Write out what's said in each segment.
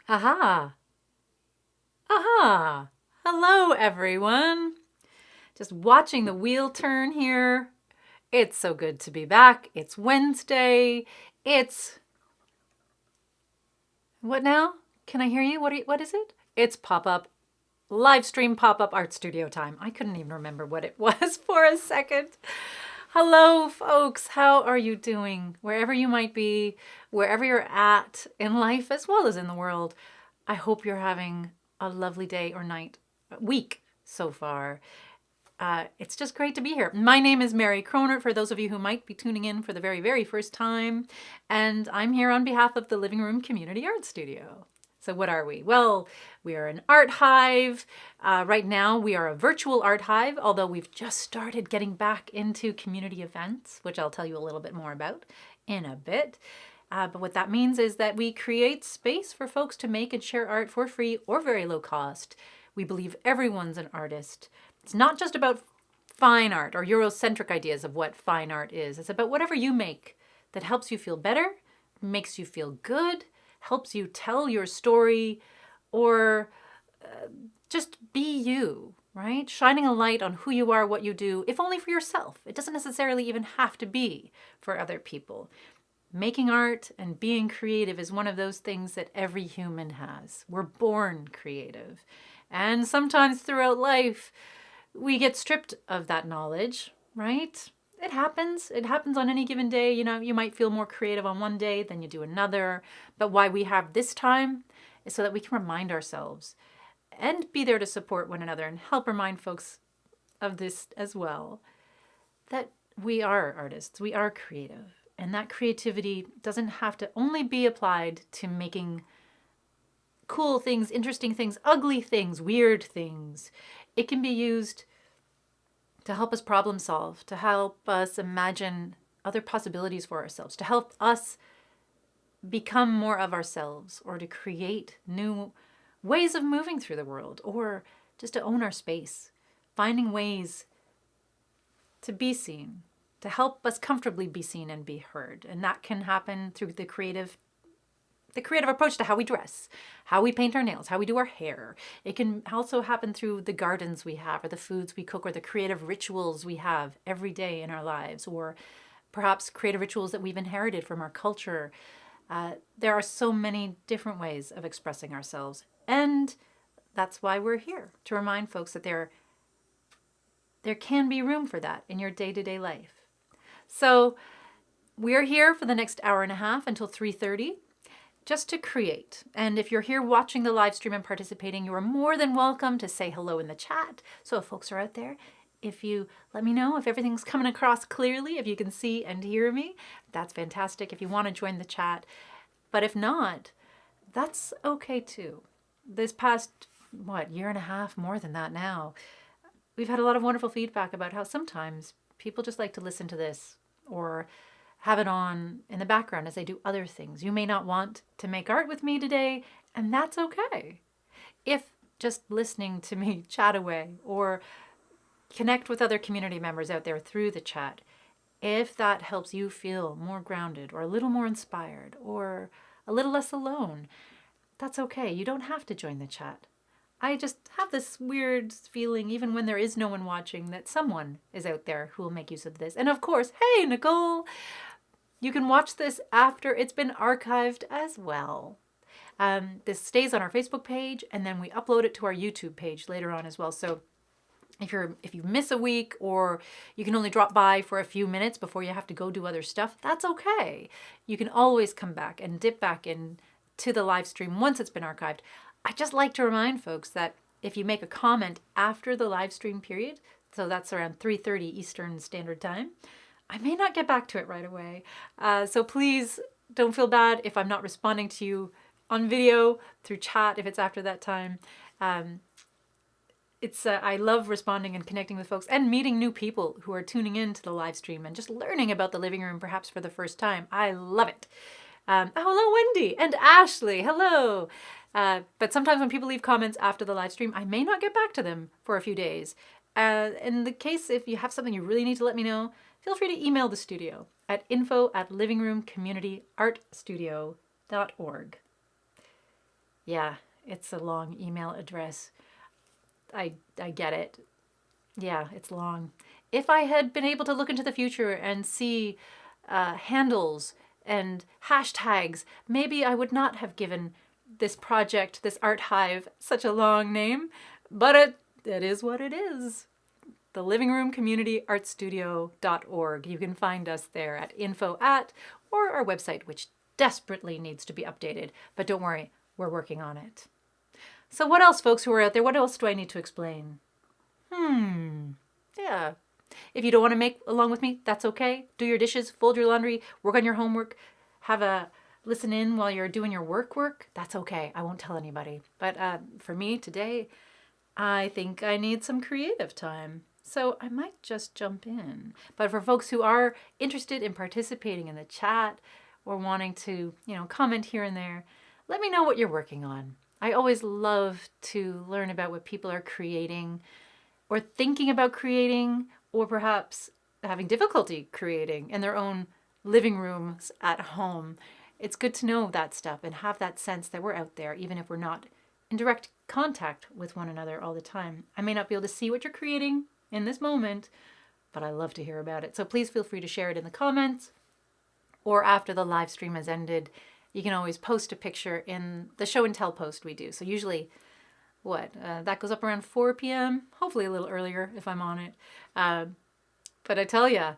Aha! Aha! Hello, everyone. Just watching the wheel turn here. It's so good to be back. It's Wednesday. It's what now? Can I hear you? What is it? It's pop-up live stream pop-up art studio time. I couldn't even remember what it was for a second. Hello, folks. How are you doing? Wherever you might be, wherever you're at in life as well as in the world, I hope you're having a lovely day or night, week so far. It's just great to be here. My name is Mary Croner, for those of you who might be tuning in for the very, very first time, and I'm here on behalf of the LivingRoom Community Art Studio. So what are we? Well, we are an art hive. Right now we are a virtual art hive, although we've just started getting back into community events, which I'll tell you a little bit more about in a bit. But what that means is that we create space for folks to make and share art for free or very low cost. We believe everyone's an artist. It's not just about fine art or Eurocentric ideas of what fine art is. It's about whatever you make that helps you feel better, makes you feel good, helps you tell your story, or just be you, right? Shining a light on who you are, what you do, if only for yourself. It doesn't necessarily even have to be for other people. Making art and being creative is one of those things that every human has. We're born creative. And sometimes throughout life, we get stripped of that knowledge, right? It happens. It happens on any given day. You know, you might feel more creative on one day than you do another. But why we have this time is so that we can remind ourselves and be there to support one another and help remind folks of this as well, that we are artists, we are creative. And that creativity doesn't have to only be applied to making cool things, interesting things, ugly things, weird things. It can be used to help us problem solve, to help us imagine other possibilities for ourselves, to help us become more of ourselves, or to create new ways of moving through the world, or just to own our space, finding ways to be seen, to help us comfortably be seen and be heard. And that can happen through the creative approach to how we dress, how we paint our nails, how we do our hair. It can also happen through the gardens we have, or the foods we cook, or the creative rituals we have every day in our lives, or perhaps creative rituals that we've inherited from our culture. There are so many different ways of expressing ourselves. And that's why we're here, to remind folks that there can be room for that in your day-to-day life. So we're here for the next hour and a half until 3:30. Just to create. And if you're here watching the live stream and participating, you are more than welcome to say hello in the chat. So if folks are out there, if you let me know if everything's coming across clearly, if you can see and hear me, that's fantastic. If you want to join the chat. But if not, that's okay too. This past, year and a half, more than that now, we've had a lot of wonderful feedback about how sometimes people just like to listen to this or have it on in the background as they do other things. You may not want to make art with me today, and that's okay. If just listening to me chat away or connect with other community members out there through the chat, if that helps you feel more grounded or a little more inspired or a little less alone, that's okay. You don't have to join the chat. I just have this weird feeling, even when there is no one watching, that someone is out there who will make use of this. And of course, hey, Nicole, you can watch this after it's been archived as well. This stays on our Facebook page, and then we upload it to our YouTube page later on as well. So if you miss a week, or you can only drop by for a few minutes before you have to go do other stuff, that's okay. You can always come back and dip back in to the live stream once it's been archived. I just like to remind folks that if you make a comment after the live stream period, so that's around 3:30 Eastern Standard Time, I may not get back to it right away. So please don't feel bad if I'm not responding to you on video, through chat, if it's after that time. I love responding and connecting with folks and meeting new people who are tuning in to the live stream and just learning about the living room perhaps for the first time. I love it. Hello, Wendy and Ashley. Hello. But sometimes when people leave comments after the live stream, I may not get back to them for a few days. In the case, if you have something you really need to let me know, feel free to email the studio at info@livingroomcommunityartstudio.org. Yeah, it's a long email address. I get it. Yeah, it's long. If I had been able to look into the future and see handles and hashtags, maybe I would not have given this project, this art hive, such a long name. But it is what it is. The Living Room Community Art Studio.org. You can find us there at info at or our website, which desperately needs to be updated. But don't worry, we're working on it. So, what else, folks who are out there? What else do I need to explain? Yeah. If you don't want to make along with me, that's okay. Do your dishes, fold your laundry, work on your homework, have a listen in while you're doing your work. That's okay. I won't tell anybody. But for me today, I think I need some creative time. So I might just jump in. But for folks who are interested in participating in the chat or wanting to, comment here and there, let me know what you're working on. I always love to learn about what people are creating or thinking about creating, or perhaps having difficulty creating in their own living rooms at home. It's good to know that stuff and have that sense that we're out there, even if we're not in direct contact with one another all the time. I may not be able to see what you're creating in this moment, but I love to hear about it. So please feel free to share it in the comments or after the live stream has ended. You can always post a picture in the show and tell post we do. So usually that goes up around 4 p.m., hopefully a little earlier if I'm on it. But I tell you,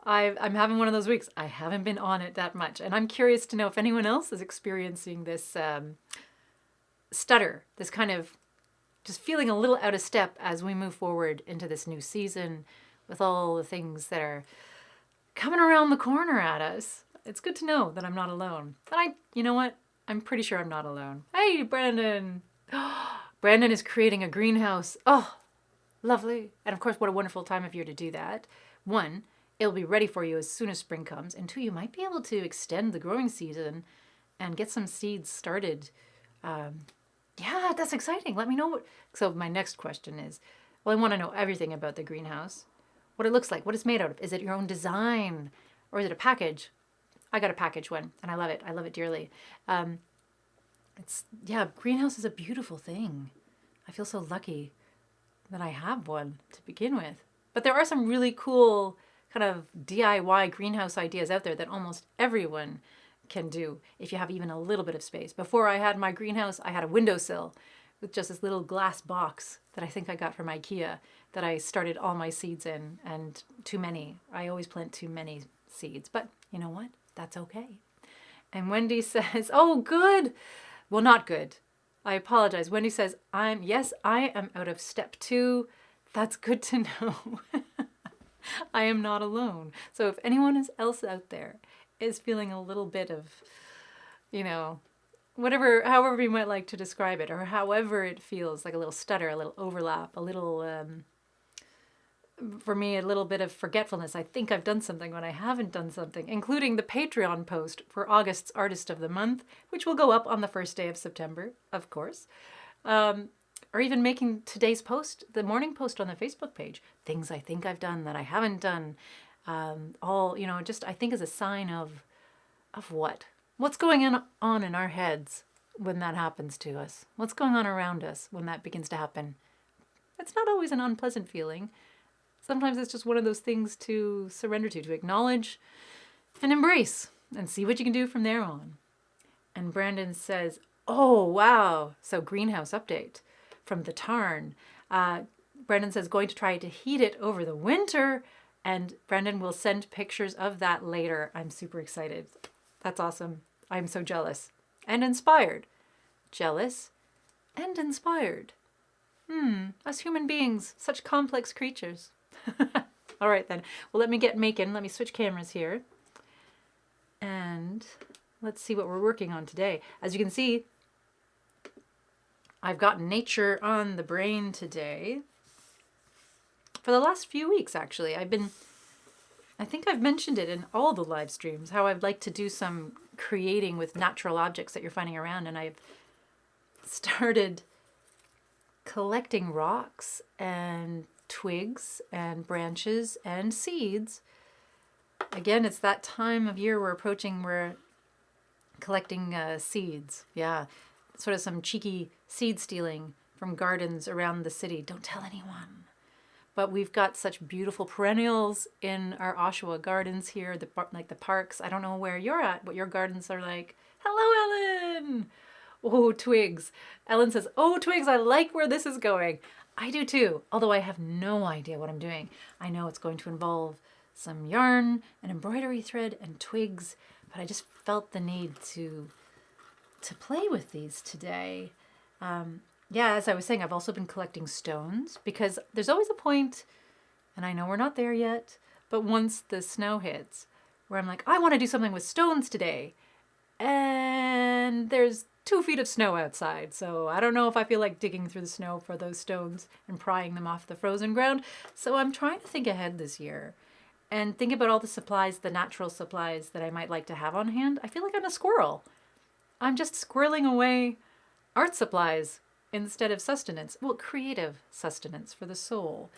I'm having one of those weeks. I haven't been on it that much. And I'm curious to know if anyone else is experiencing this stutter, this kind of just feeling a little out of step as we move forward into this new season with all the things that are coming around the corner at us. It's good to know that I'm not alone. And you know what? I'm pretty sure I'm not alone. Hey, Brandon. Brandon is creating a greenhouse. Oh, lovely. And of course, what a wonderful time of year to do that. One, it'll be ready for you as soon as spring comes. And two, you might be able to extend the growing season and get some seeds started. Yeah, that's exciting. Let me know what. So, my next question is, well, I want to know everything about the greenhouse, what it looks like, what it's made out of. Is it your own design or is it a package? I got a package one and I love it. I love it dearly. Greenhouse is a beautiful thing. I feel so lucky that I have one to begin with. But there are some really cool kind of DIY greenhouse ideas out there that almost everyone can do if you have even a little bit of space. Before I had my greenhouse, I had a windowsill with just this little glass box that I think I got from IKEA that I started all my seeds in, and too many. I always plant too many seeds, but you know what? That's okay. And Wendy says, oh, good. Well, not good. I apologize. Wendy says, I am out of step 2. That's good to know. I am not alone. So if anyone else out there is feeling a little bit of, however you might like to describe it, or however it feels, like a little stutter, a little overlap, a little, for me, a little bit of forgetfulness. I think I've done something when I haven't done something, including the Patreon post for August's Artist of the Month, which will go up on the first day of September, of course. Or even making today's post, the morning post on the Facebook page, things I think I've done that I haven't done. Just I think is a sign of what? What's going on in our heads when that happens to us? What's going on around us when that begins to happen? It's not always an unpleasant feeling. Sometimes it's just one of those things to surrender to acknowledge and embrace and see what you can do from there on. And Brandon says, oh, wow. So greenhouse update from the Tarn. Brandon says going to try to heat it over the winter. And Brandon will send pictures of that later. I'm super excited. That's awesome. I'm so jealous and inspired. Jealous and inspired. Us human beings, such complex creatures. All right, then. Well, let me get making. Let me switch cameras here. And let's see what we're working on today. As you can see, I've got nature on the brain today. For the last few weeks, actually. I think I've mentioned it in all the live streams, how I'd like to do some creating with natural objects that you're finding around. And I've started collecting rocks and twigs and branches and seeds. Again, it's that time of year we're approaching, we're collecting seeds. Yeah, sort of some cheeky seed stealing from gardens around the city. Don't tell anyone. But we've got such beautiful perennials in our Oshawa gardens here, like the parks. I don't know where you're at, what your gardens are like. Hello, Ellen! Oh, Twigs. Ellen says, oh, Twigs, I like where this is going. I do too, although I have no idea what I'm doing. I know it's going to involve some yarn and embroidery thread and twigs, but I just felt the need to play with these today. Yeah, as I was saying, I've also been collecting stones because there's always a point, and I know we're not there yet, but once the snow hits, where I'm like, I want to do something with stones today. And there's 2 feet of snow outside, so I don't know if I feel like digging through the snow for those stones and prying them off the frozen ground. So I'm trying to think ahead this year and think about all the supplies, the natural supplies that I might like to have on hand. I feel like I'm a squirrel. I'm just squirreling away art supplies instead of sustenance. Well, creative sustenance for the soul.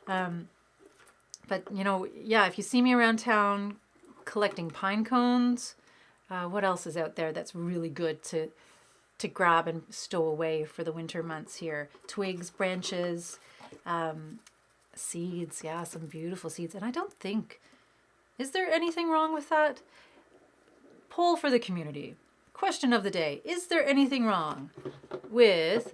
But, yeah, if you see me around town collecting pine cones, what else is out there that's really good to grab and stow away for the winter months here? Twigs, branches, seeds. Yeah, some beautiful seeds. And I don't think, is there anything wrong with that? Poll for the community. Question of the day. Is there anything wrong with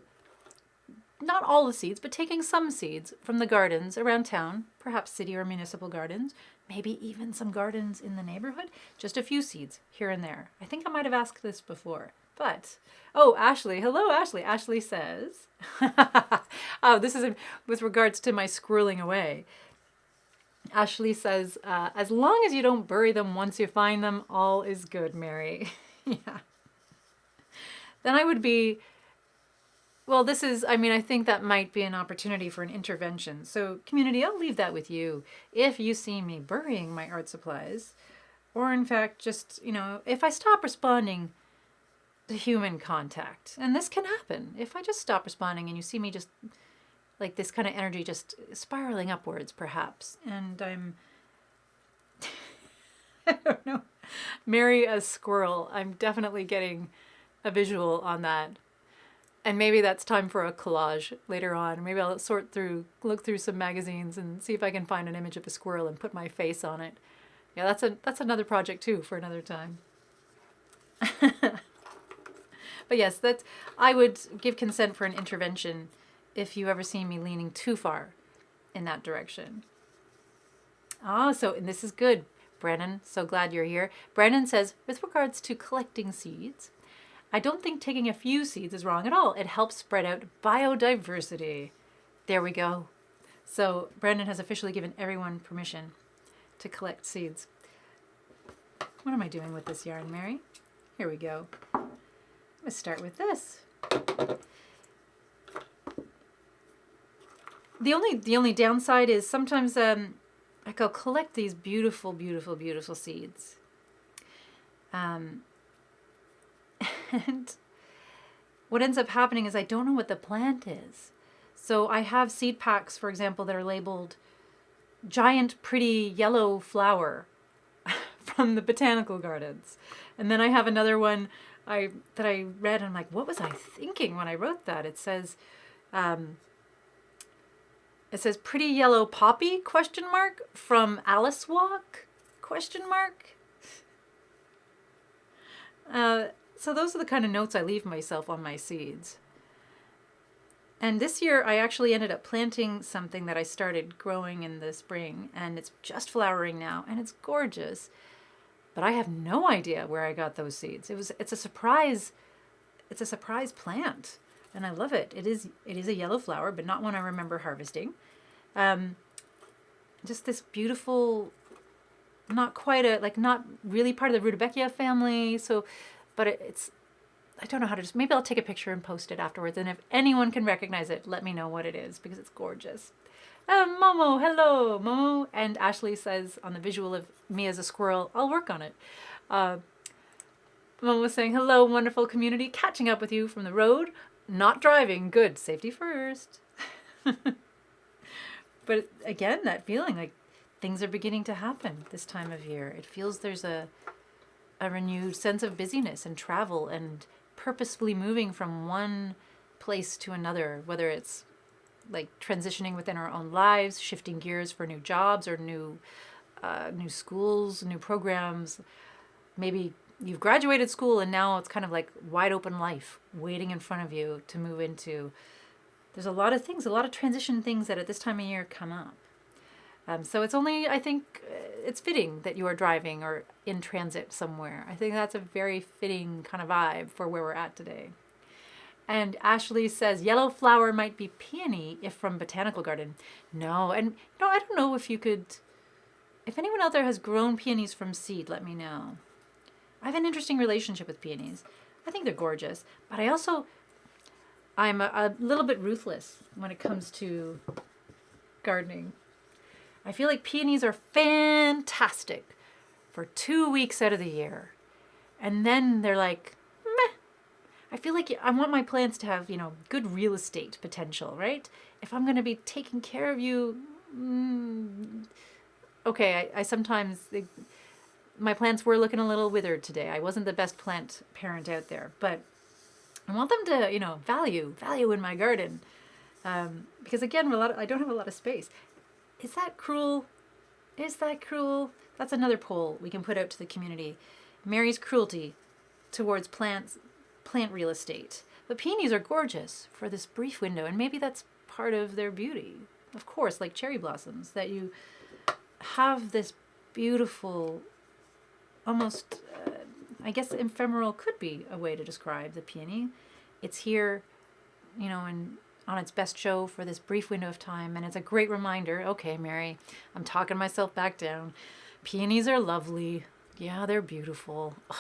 not all the seeds, but taking some seeds from the gardens around town, perhaps city or municipal gardens, maybe even some gardens in the neighborhood, just a few seeds here and there. I think I might have asked this before, but, oh, Ashley, hello, Ashley. Ashley says, oh, this is with regards to my squirreling away. Ashley says, as long as you don't bury them once you find them, all is good, Mary. Yeah. Then I would be, well, I think that might be an opportunity for an intervention. So, community, I'll leave that with you. If you see me burying my art supplies, or in fact, just, if I stop responding to human contact, and this can happen, if I just stop responding and you see me just like this kind of energy just spiraling upwards, perhaps, and I'm, I don't know, Mary as squirrel, I'm definitely getting a visual on that. And maybe that's time for a collage later on. Maybe I'll look through some magazines and see if I can find an image of a squirrel and put my face on it. Yeah, that's another project too for another time. But yes, I would give consent for an intervention if you ever see me leaning too far in that direction. And this is good, Brandon. So glad you're here. Brandon says, with regards to collecting seeds, I don't think taking a few seeds is wrong at all. It helps spread out biodiversity. There we go. So Brandon has officially given everyone permission to collect seeds. What am I doing with this yarn, Mary? Here we go. I'm going to start with this. The only downside is sometimes I'll collect these beautiful, beautiful, beautiful seeds. And what ends up happening is I don't know what the plant is. So I have seed packs, for example, that are labeled giant pretty yellow flower from the botanical gardens. And then I have another one that I read and I'm like, what was I thinking when I wrote that? It says pretty yellow poppy ? From Alice Walk ? So those are the kind of notes I leave myself on my seeds. And this year I actually ended up planting something that I started growing in the spring, and it's just flowering now, and it's gorgeous. But I have no idea where I got those seeds. It's a surprise. It's a surprise plant, and I love it. It is a yellow flower, but not one I remember harvesting. Just this beautiful, not really part of the Rudbeckia family. So, but I don't know how to maybe I'll take a picture and post it afterwards. And if anyone can recognize it, let me know what it is because it's gorgeous. Momo, hello, Momo. And Ashley says on the visual of me as a squirrel, I'll work on it. Momo was saying, hello, wonderful community. Catching up with you from the road. Not driving. Good. Safety first. But again, that feeling like things are beginning to happen this time of year. It feels there's a renewed sense of busyness and travel and purposefully moving from one place to another, whether it's like transitioning within our own lives, shifting gears for new jobs or new schools, new programs. Maybe you've graduated school and now it's kind of like wide open life waiting in front of you to move into. There's a lot of things, a lot of transition things that at this time of year come up. So it's only, I think, it's fitting that you are driving or in transit somewhere. I think that's a very fitting kind of vibe for where we're at today. And Ashley says, yellow flower might be peony if from botanical garden. No, and I don't know if you could, if anyone out there has grown peonies from seed, let me know. I have an interesting relationship with peonies. I think they're gorgeous, but I'm a little bit ruthless when it comes to gardening. I feel like peonies are fantastic for 2 weeks out of the year. And then they're like, meh. I feel like I want my plants to have, good real estate potential, right? If I'm going to be taking care of you, okay, I sometimes, my plants were looking a little withered today. I wasn't the best plant parent out there, but I want them to, value in my garden. Because again, I don't have a lot of space. Is that cruel? Is that cruel? That's another poll we can put out to the community. Mary's cruelty towards plant real estate. But peonies are gorgeous for this brief window, and maybe that's part of their beauty. Of course, like cherry blossoms, that you have this beautiful, almost, I guess ephemeral could be a way to describe the peony. It's here, on its best show for this brief window of time, and it's a great reminder. Okay, Mary, I'm talking myself back down. Peonies are lovely. Yeah, they're beautiful. Ugh.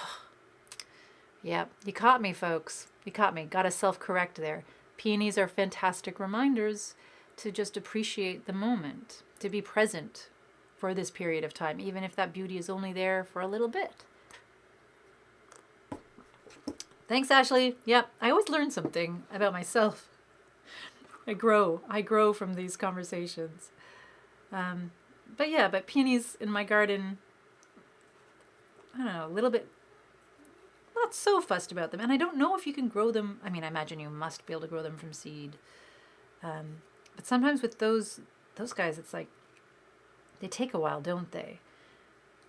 Yep, you caught me, folks. You caught me. Got to self-correct there. Peonies are fantastic reminders to just appreciate the moment, to be present for this period of time, even if that beauty is only there for a little bit. Thanks, Ashley. Yep, I always learn something about myself. I grow from these conversations. But peonies in my garden, I don't know, a little bit, not so fussed about them. And I don't know if you can grow them. I mean, I imagine you must be able to grow them from seed. But sometimes with those guys, it's like, they take a while, don't they?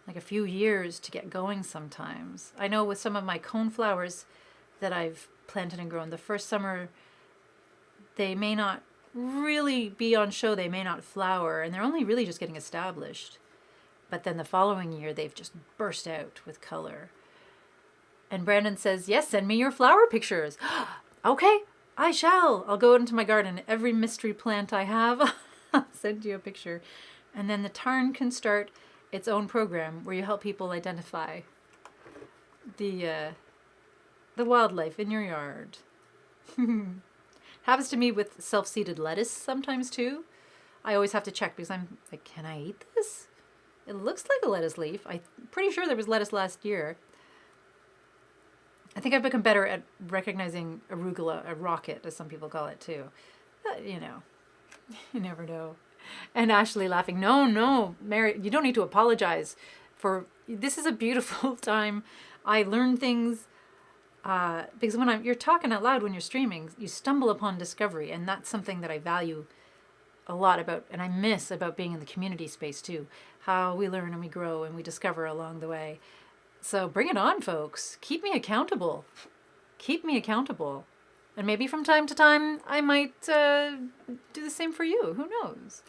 Like a few years to get going sometimes. I know with some of my cone flowers that I've planted and grown, the first summer, they may not really be on show, they may not flower, and they're only really just getting established. But then the following year, they've just burst out with color. And Brandon says, yes, send me your flower pictures. Okay, I shall. I'll go into my garden. Every mystery plant I have, I'll send you a picture. And then the Tarn can start its own program where you help people identify the wildlife in your yard. Happens to me with self-seeded lettuce sometimes too. I always have to check because I'm like, can I eat this? It looks like a lettuce leaf. I'm pretty sure there was lettuce last year. I think I've become better at recognizing arugula, a rocket, as some people call it too. But, you never know. And Ashley laughing, no, Mary, you don't need to apologize this is a beautiful time. I learn things. Because when you're talking out loud when you're streaming, you stumble upon discovery, and that's something that I value a lot about, and I miss about being in the community space too. How we learn and we grow and we discover along the way. So bring it on, folks. Keep me accountable. And maybe from time to time, I might do the same for you. Who knows?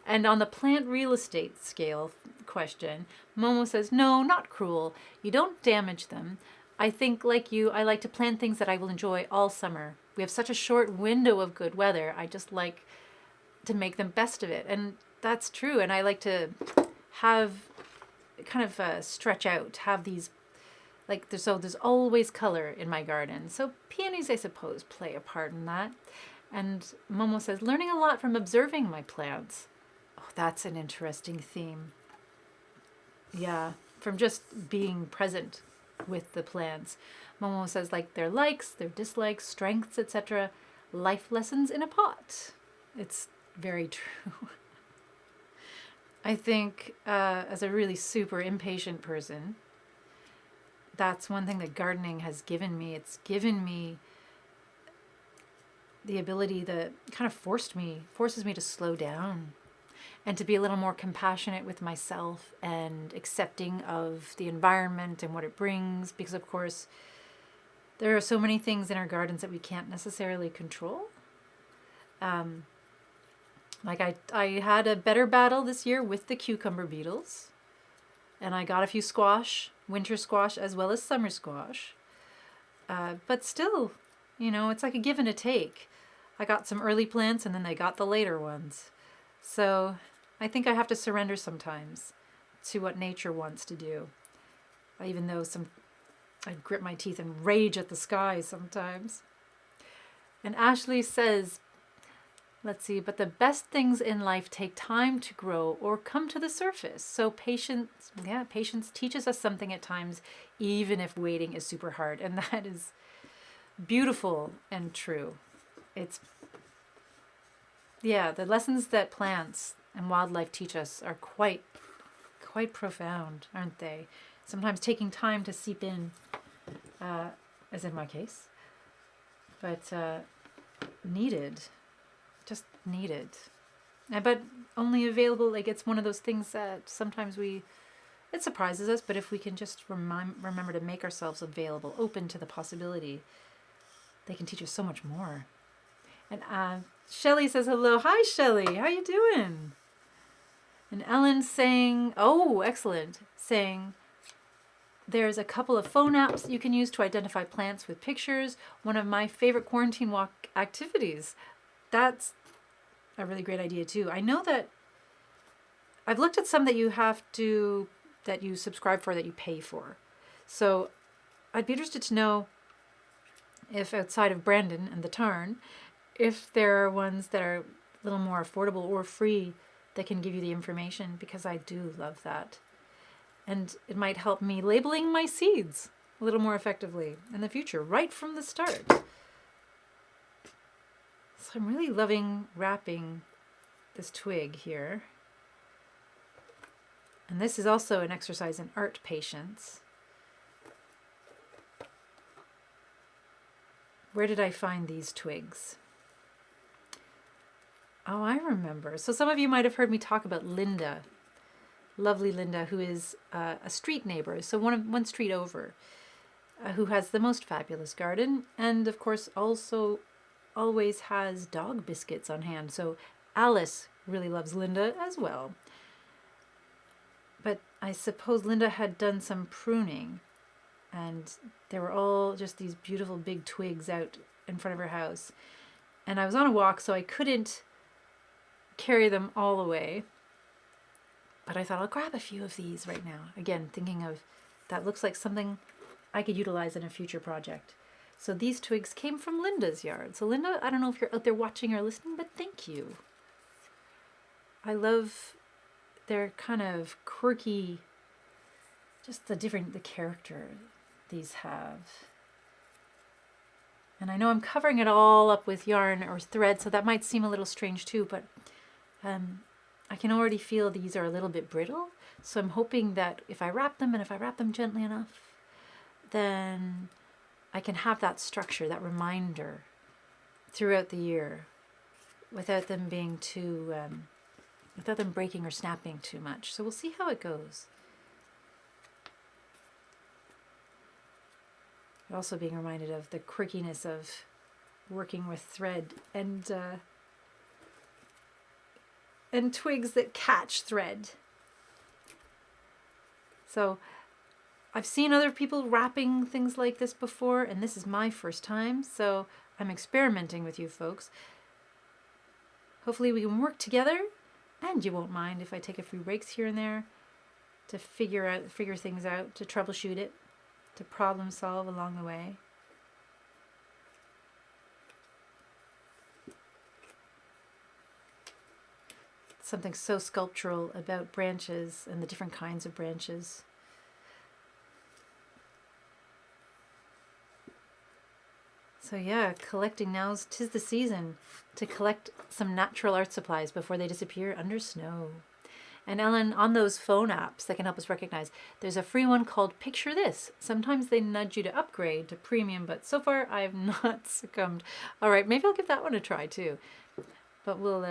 And on the plant real estate scale question, Momo says, no, not cruel. You don't damage them. I think, like you, I like to plant things that I will enjoy all summer. We have such a short window of good weather. I just like to make the best of it. And that's true. And I like to have kind of stretch out, have these, there's always color in my garden. So peonies, I suppose, play a part in that. And Momo says, learning a lot from observing my plants. Oh, that's an interesting theme. Yeah, from just being present with the plants. Momo says, like their likes, their dislikes, strengths, etc. Life lessons in a pot. It's very true. I think as a really super impatient person, that's one thing that gardening has given me. It's given me the ability that kind of forces me to slow down and to be a little more compassionate with myself and accepting of the environment and what it brings. Because, of course, there are so many things in our gardens that we can't necessarily control. I had a better battle this year with the cucumber beetles, and I got a few squash, winter squash as well as summer squash. But still, it's like a give and a take. I got some early plants and then they got the later ones. So I think I have to surrender sometimes to what nature wants to do. Even though I'd grit my teeth and rage at the sky sometimes. And Ashley says, let's see, but the best things in life take time to grow or come to the surface. So patience teaches us something at times, even if waiting is super hard. And that is beautiful and true. The lessons that plants and wildlife teach us are quite profound, aren't they? Sometimes taking time to seep in, as in my case, but needed. Just needed. But only available, it's one of those things that sometimes it surprises us, but if we can just remember to make ourselves available, open to the possibility, they can teach us so much more. And Shelley says hello. Hi, Shelley. How you doing? And Ellen's saying, oh, excellent, saying, there's a couple of phone apps you can use to identify plants with pictures. One of my favorite quarantine walk activities. That's a really great idea too. I know that I've looked at some that you subscribe for, that you pay for. So I'd be interested to know if outside of Brandon and the Tarn, if there are ones that are a little more affordable or free that can give you the information, because I do love that. And it might help me labeling my seeds a little more effectively in the future, right from the start. So I'm really loving wrapping this twig here. And this is also an exercise in art patience. Where did I find these twigs? Oh, I remember. So some of you might have heard me talk about Linda, lovely Linda, who is a street neighbor, so one street over, who has the most fabulous garden, and of course also always has dog biscuits on hand. So Alice really loves Linda as well. But I suppose Linda had done some pruning, and there were all just these beautiful big twigs out in front of her house. And I was on a walk, so I couldn't carry them all away. But I thought I'll grab a few of these right now. Again, thinking of that looks like something I could utilize in a future project. So these twigs came from Linda's yard. So Linda, I don't know if you're out there watching or listening, but thank you. I love their kind of quirky, just the character these have. And I know I'm covering it all up with yarn or thread, so that might seem a little strange too, but I can already feel these are a little bit brittle. So I'm hoping that if I wrap them gently enough, then I can have that structure, that reminder throughout the year without them being too, without them breaking or snapping too much. So we'll see how it goes. Also being reminded of the quirkiness of working with thread and twigs that catch thread. So I've seen other people wrapping things like this before, and this is my first time, so I'm experimenting with you folks. Hopefully we can work together, and you won't mind if I take a few breaks here and there to figure things out, to troubleshoot it, to problem solve along the way. Something so sculptural about branches and the different kinds of branches. So yeah, collecting now's 'tis the season to collect some natural art supplies before they disappear under snow. And Ellen, on those phone apps that can help us recognize, there's a free one called Picture This. Sometimes they nudge you to upgrade to premium, but so far I have not succumbed. All right, maybe I'll give that one a try too. But we'll,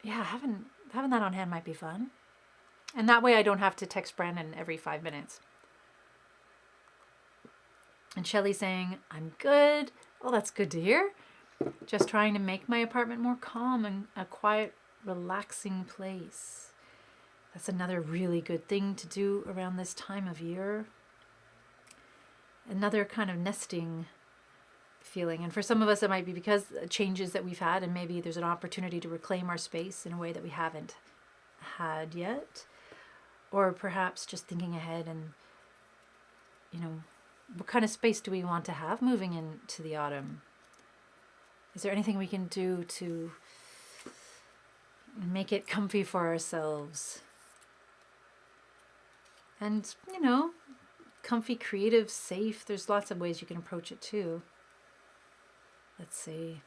yeah, having that on hand might be fun. And that way I don't have to text Brandon every 5 minutes. And Shelly's saying, I'm good. Oh, that's good to hear. Just trying to make my apartment more calm and a quiet, relaxing place. That's another really good thing to do around this time of year. Another kind of nesting feeling. And for some of us, it might be because changes that we've had, and maybe there's an opportunity to reclaim our space in a way that we haven't had yet. Or perhaps just thinking ahead and, what kind of space do we want to have moving into the autumn? Is there anything we can do to make it comfy for ourselves? And, comfy, creative, safe. There's lots of ways you can approach it too. Let's see.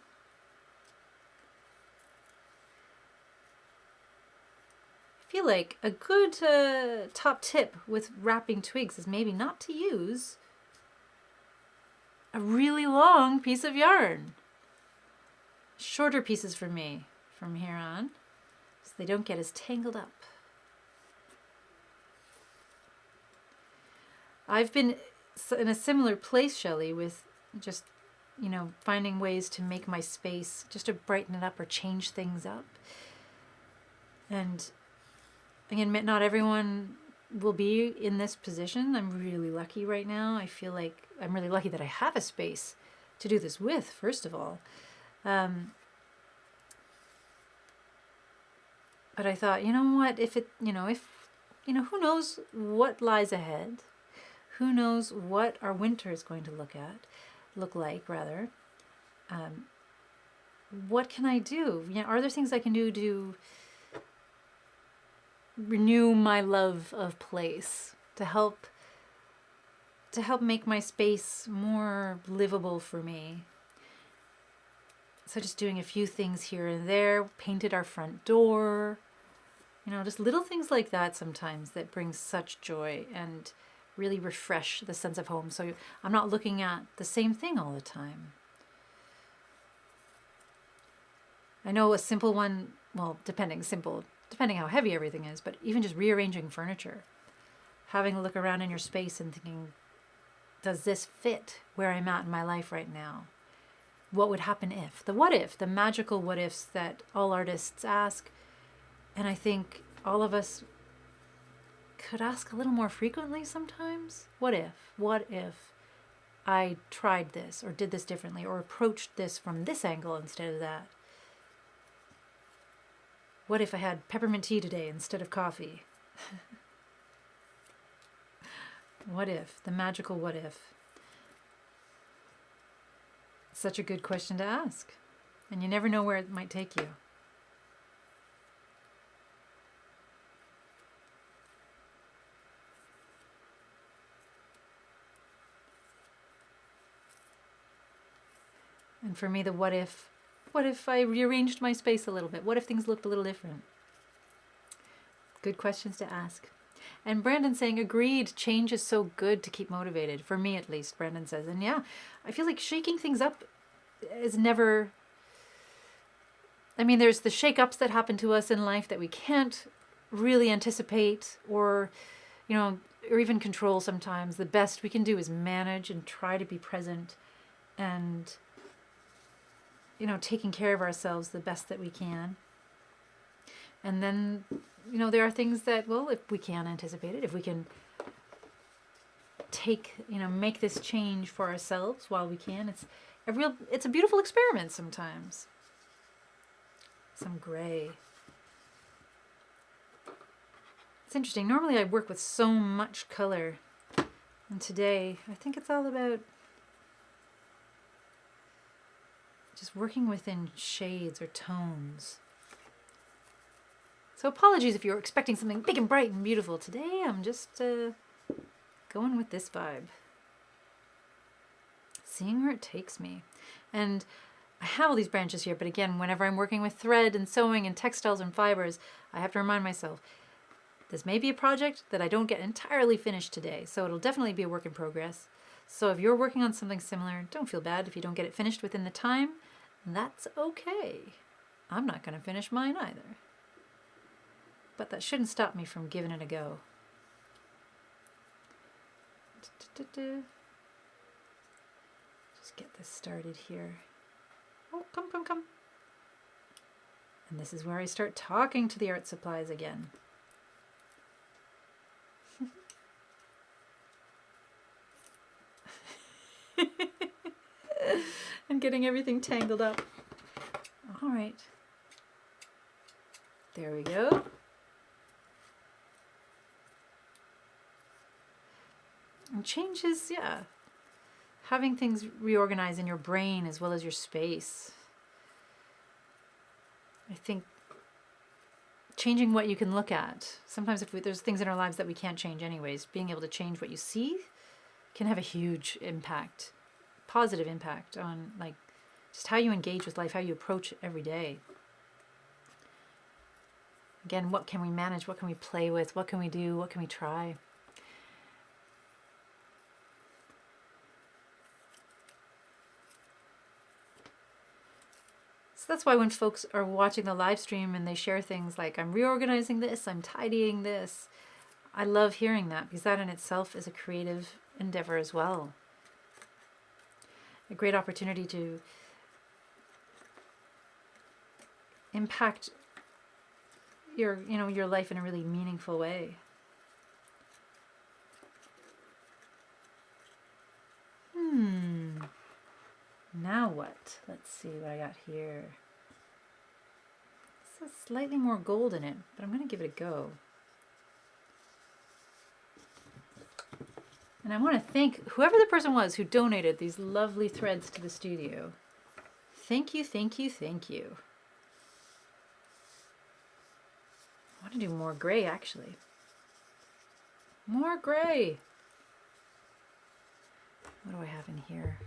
I feel like a good top tip with wrapping twigs is maybe not to use a really long piece of yarn. Shorter pieces for me from here on, so they don't get as tangled up. I've been in a similar place, Shelley, with just, finding ways to make my space, just to brighten it up or change things up. And again, not everyone will be in this position. I'm really lucky right now. I feel like I'm really lucky that I have a space to do this with, first of all. But I thought, who knows what lies ahead? Who knows what our winter is going to look like. What can I do? Are there things I can do to renew my love of place, to help make my space more livable for me? So just doing a few things here and there, painted our front door, just little things like that sometimes that bring such joy and really refresh the sense of home. So I'm not looking at the same thing all the time. I know a simple one, well, depending how heavy everything is, but even just rearranging furniture, having a look around in your space and thinking, does this fit where I'm at in my life right now? What would happen if? The what if, the magical what ifs that all artists ask. And I think all of us could ask a little more frequently sometimes. What if I tried this or did this differently or approached this from this angle instead of that? What if I had peppermint tea today instead of coffee? What if? The magical what if. It's such a good question to ask. And you never know where it might take you. And for me, the what if I rearranged my space a little bit? What if things looked a little different? Good questions to ask. And Brandon saying, agreed, change is so good to keep motivated. For me, at least, Brandon says. And yeah, I feel like shaking things up is never... there's the shake-ups that happen to us in life that we can't really anticipate or even control sometimes. The best we can do is manage and try to be present and, taking care of ourselves the best that we can. And then, there are things that, well, if we can anticipate it, if we can make this change for ourselves while we can, it's a beautiful experiment sometimes. Some gray. It's interesting. Normally I work with so much color. And today, I think it's all about just working within shades or tones. So apologies if you're expecting something big and bright and beautiful. Today I'm just going with this vibe. Seeing where it takes me. And I have all these branches here, but again, whenever I'm working with thread and sewing and textiles and fibers, I have to remind myself, This may be a project that I don't get entirely finished today, so it'll definitely be a work in progress. So if you're working on something similar, don't feel bad if you don't get it finished within the time. That's okay. I'm not going to finish mine either. But that shouldn't stop me from giving it a go. Just get this started here. Oh, come, come, come. And this is where I start talking to the art supplies again. And getting everything tangled up. All right. There we go. And changes, yeah. Having things reorganize in your brain as well as your space. I think changing what you can look at. Sometimes if there's things in our lives that we can't change anyways, being able to change what you see can have a huge impact, positive impact on like just how you engage with life, how you approach it every day. Again, what can we manage? What can we play with? What can we do? What can we try? So that's why when folks are watching the live stream and they share things like, I'm reorganizing this, I'm tidying this, I love hearing that because that in itself is a creative endeavor as well. A great opportunity to impact your life in a really meaningful way. Now what? Let's see what I got here. This has slightly more gold in it, but I'm going to give it a go. And I want to thank whoever the person was who donated these lovely threads to the studio. Thank you, thank you, thank you. I want to do more gray, actually. More gray. What do I have in here?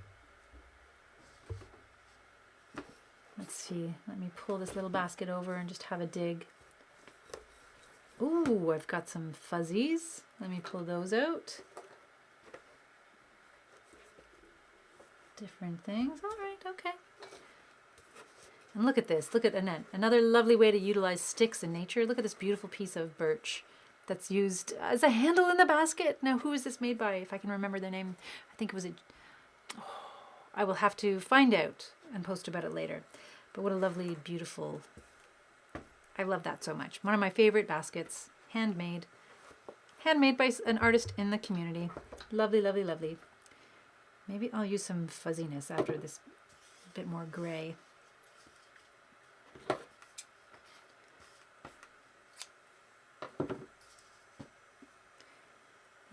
Let's see. Let me pull this little basket over and just have a dig. Ooh, I've got some fuzzies. Let me pull those out. Different things. All right, okay. And look at this. Look at Annette. Another lovely way to utilize sticks in nature. Look at this beautiful piece of birch that's used as a handle in the basket. Now, who is this made by? If I can remember their name. I think it was I will have to find out and post about it later. But what a lovely, beautiful... I love that so much. One of my favorite baskets. Handmade. Handmade by an artist in the community. Lovely, lovely, lovely. Maybe I'll use some fuzziness after this bit more gray.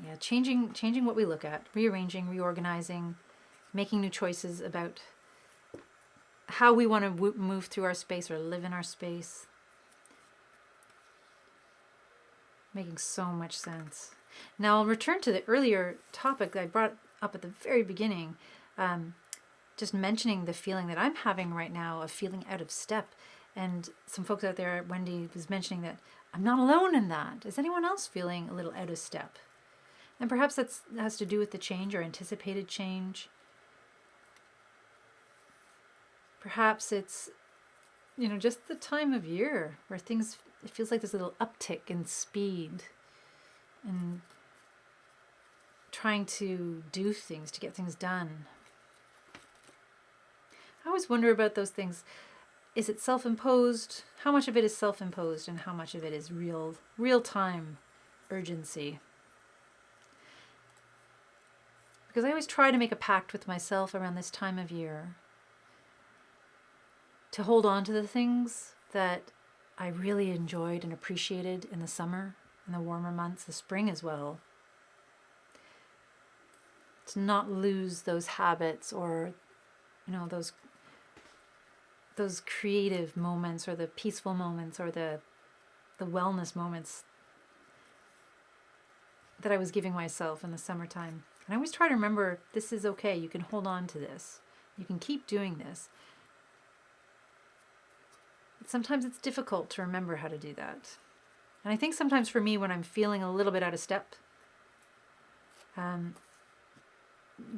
Yeah, changing what we look at, rearranging, reorganizing, making new choices about how we want to move through our space or live in our space. Making so much sense. Now I'll return to the earlier topic that I brought up at the very beginning, just mentioning the feeling that I'm having right now of feeling out of step. And some folks out there, Wendy was mentioning that I'm not alone in that. Is anyone else feeling a little out of step? And perhaps that has to do with the change or anticipated change. Perhaps it's, just the time of year where things, it feels like there's a little uptick in speed and trying to do things, to get things done. I always wonder about those things. Is it self-imposed? How much of it is self-imposed and how much of it is real-time urgency? Because I always try to make a pact with myself around this time of year to hold on to the things that I really enjoyed and appreciated in the summer, in the warmer months, the spring as well. To not lose those habits or, those creative moments or the peaceful moments or the wellness moments that I was giving myself in the summertime. And I always try to remember, this is okay. You can hold on to this. You can keep doing this. But sometimes it's difficult to remember how to do that. And I think sometimes for me, when I'm feeling a little bit out of step,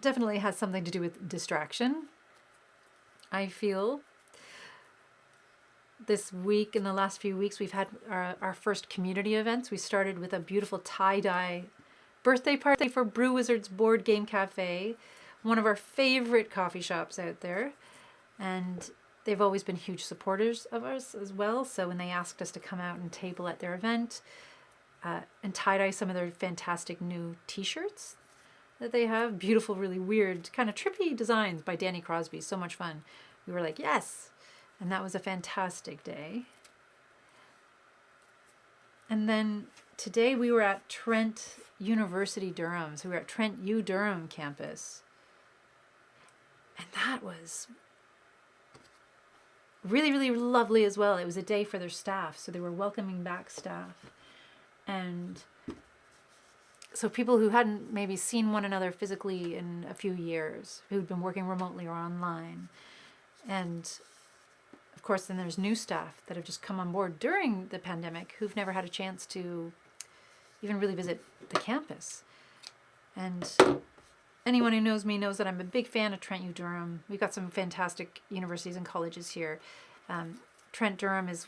definitely has something to do with distraction. I feel this week, in the last few weeks, we've had our first community events. We started with a beautiful tie-dye birthday party for Brew Wizard's Board Game Cafe, one of our favorite coffee shops out there. And they've always been huge supporters of us as well. So when they asked us to come out and table at their event and tie-dye some of their fantastic new t-shirts that they have, beautiful, really weird, kind of trippy designs by Danny Crosby, so much fun. We were like, yes. And that was a fantastic day. And then today we were at Trent University Durham. So we were at Trent U Durham campus. And that was really, really lovely as well. It was a day for their staff. So they were welcoming back staff. And so people who hadn't maybe seen one another physically in a few years, who'd been working remotely or online. And of course, then there's new staff that have just come on board during the pandemic who've never had a chance to even really visit the campus. And anyone who knows me knows that I'm a big fan of Trent U Durham. We've got some fantastic universities and colleges here. Trent Durham is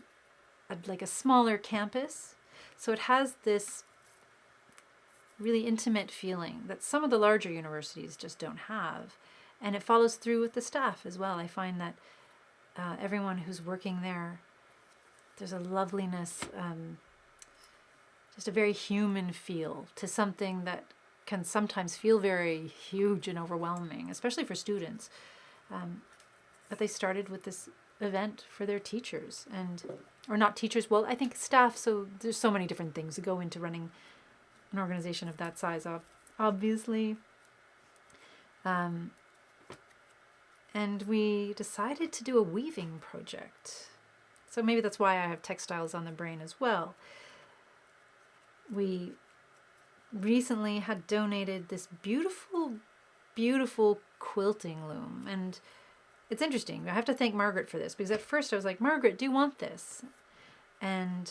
like a smaller campus, so it has this really intimate feeling that some of the larger universities just don't have. And it follows through with the staff as well. I find that everyone who's working there, there's a loveliness, just a very human feel to something that can sometimes feel very huge and overwhelming, especially for students. But they started with this event for their teachers, or not teachers, well, I think staff, so there's so many different things that go into running an organization of that size, obviously. And we decided to do a weaving project. So maybe that's why I have textiles on the brain as well. We recently had donated this beautiful, beautiful quilting loom. And it's interesting. I have to thank Margaret for this, because at first I was like, Margaret, do you want this? And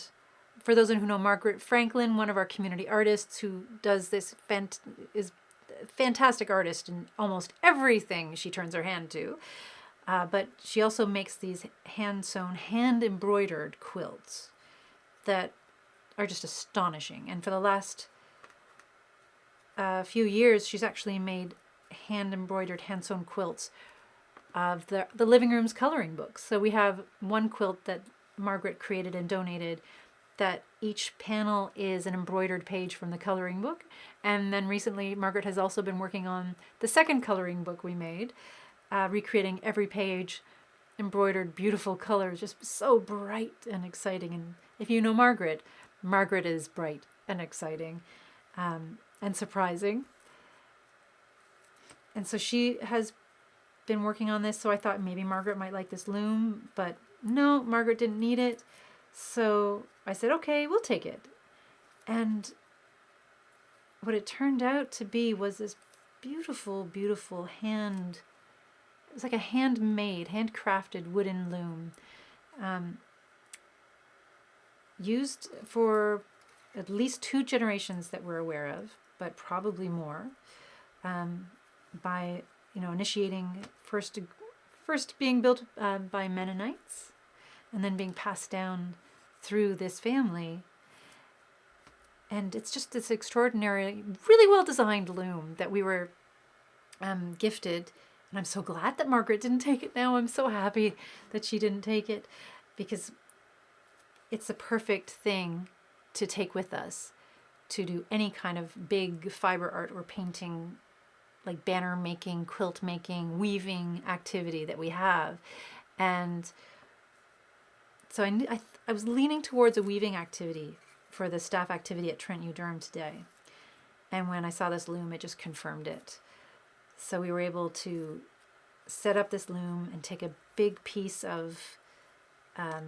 for those who know Margaret Franklin, one of our community artists who does this, is fantastic artist in almost everything she turns her hand to. But she also makes these hand-sewn, hand-embroidered quilts that are just astonishing. And for the last few years, she's actually made hand-embroidered, hand-sewn quilts of the LivingRoom's coloring books. So we have one quilt that Margaret created and donated, that each panel is an embroidered page from the coloring book. And then recently, Margaret has also been working on the second coloring book we made, recreating every page, embroidered, beautiful colors, just so bright and exciting. And if you know Margaret, Margaret is bright and exciting and surprising. And so she has been working on this, so I thought maybe Margaret might like this loom, but no, Margaret didn't need it. So I said, okay, we'll take it. And what it turned out to be was this beautiful, beautiful it was like a handmade, handcrafted wooden loom, used for at least 2 generations that we're aware of, but probably more, by, initiating first being built by Mennonites, and then being passed down through this family. And it's just this extraordinary, really well-designed loom that we were gifted. And I'm so glad that Margaret didn't take it now. I'm so happy that she didn't take it, because it's the perfect thing to take with us to do any kind of big fiber art or painting, like banner making, quilt making, weaving activity that we have. And so I was leaning towards a weaving activity for the staff activity at Trent U Durham today. And when I saw this loom, it just confirmed it. So we were able to set up this loom and take a big piece of, I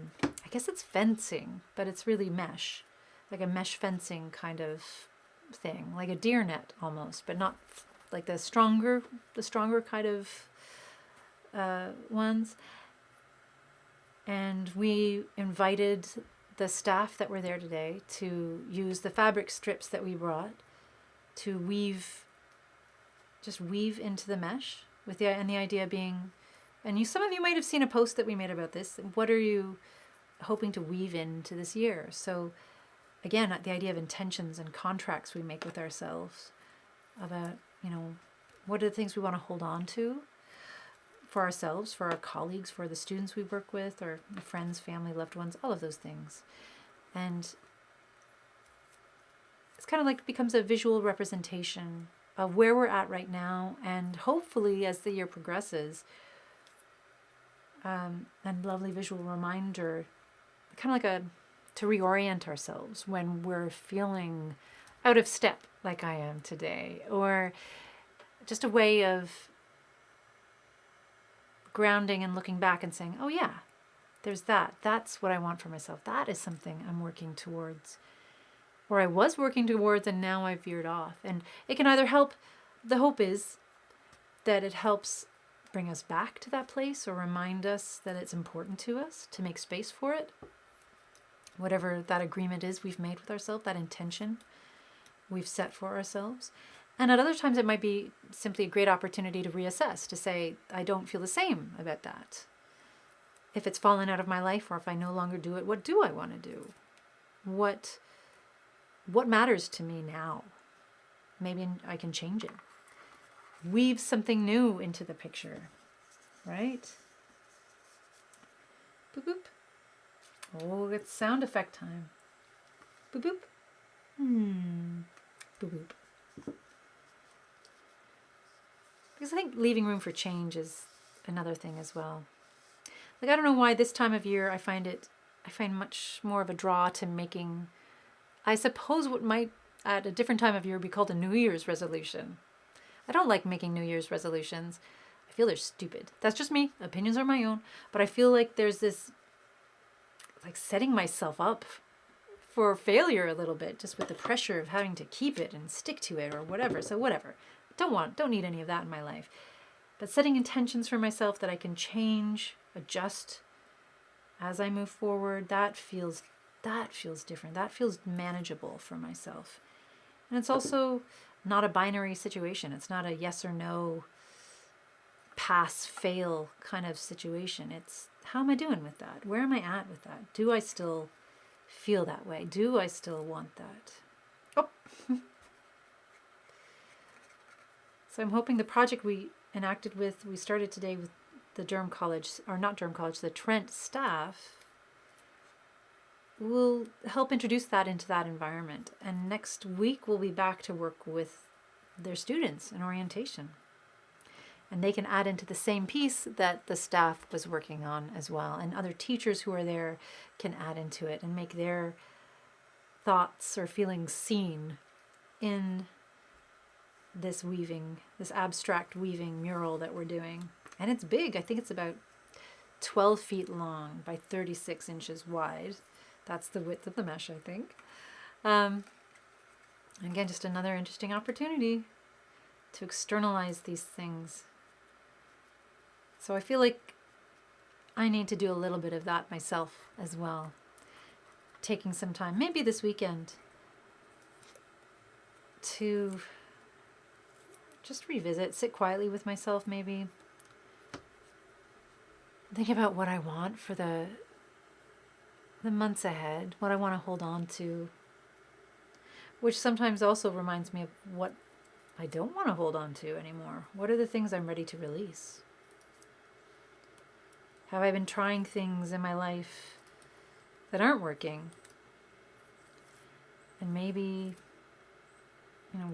guess it's fencing, but it's really mesh, like a mesh fencing kind of thing, like a deer net almost, but not like the stronger kind of ones. And we invited the staff that were there today to use the fabric strips that we brought to just weave into the mesh and the idea being, and some of you might have seen a post that we made about this. What are you hoping to weave into this year? So again, the idea of intentions and contracts we make with ourselves about, what are the things we want to hold on to for ourselves, for our colleagues, for the students we work with, or friends, family, loved ones, all of those things. And it's kind of like becomes a visual representation of where we're at right now, and hopefully as the year progresses, and lovely visual reminder, kind of like to reorient ourselves when we're feeling out of step like I am today, or just a way of grounding and looking back and saying, oh yeah, there's that's what I want for myself. That is something I'm working towards, or I was working towards, and now I've veered off. And it can either help, the hope is that it helps bring us back to that place, or remind us that it's important to us to make space for it, whatever that agreement is we've made with ourselves, that intention we've set for ourselves. And at other times it might be simply a great opportunity to reassess, to say, I don't feel the same about that. If it's fallen out of my life, or if I no longer do it, what do I want to do? What matters to me now? Maybe I can change it. Weave something new into the picture, right? Boop boop. Oh, it's sound effect time. Boop boop. Boop boop. Because I think leaving room for change is another thing as well. Like, I don't know why this time of year I find much more of a draw to making, I suppose, what might at a different time of year be called a New Year's resolution. I don't like making New Year's resolutions. I feel they're stupid. That's just me. Opinions are my own. But I feel like there's this, like, setting myself up for failure a little bit, just with the pressure of having to keep it and stick to it or whatever. So whatever. Don't need any of that in my life. But setting intentions for myself that I can change, adjust as I move forward, that feels different. That feels manageable for myself. And it's also not a binary situation. It's not a yes or no, pass, fail kind of situation. It's, how am I doing with that? Where am I at with that? Do I still feel that way? Do I still want that? Oh. So I'm hoping the project we started today with the Durham College, or not Durham College, the Trent staff, will help introduce that into that environment. And next week we'll be back to work with their students in orientation. And they can add into the same piece that the staff was working on as well. And other teachers who are there can add into it and make their thoughts or feelings seen in this weaving, this abstract weaving mural that we're doing. And it's big. I think it's about 12 feet long by 36 inches wide. That's the width of the mesh, I think. Again, just another interesting opportunity to externalize these things. So I feel like I need to do a little bit of that myself as well. Taking some time, maybe this weekend, to just revisit, sit quietly with myself maybe. Think about what I want for the months ahead, what I want to hold on to, which sometimes also reminds me of what I don't want to hold on to anymore. What are the things I'm ready to release? Have I been trying things in my life that aren't working? And maybe,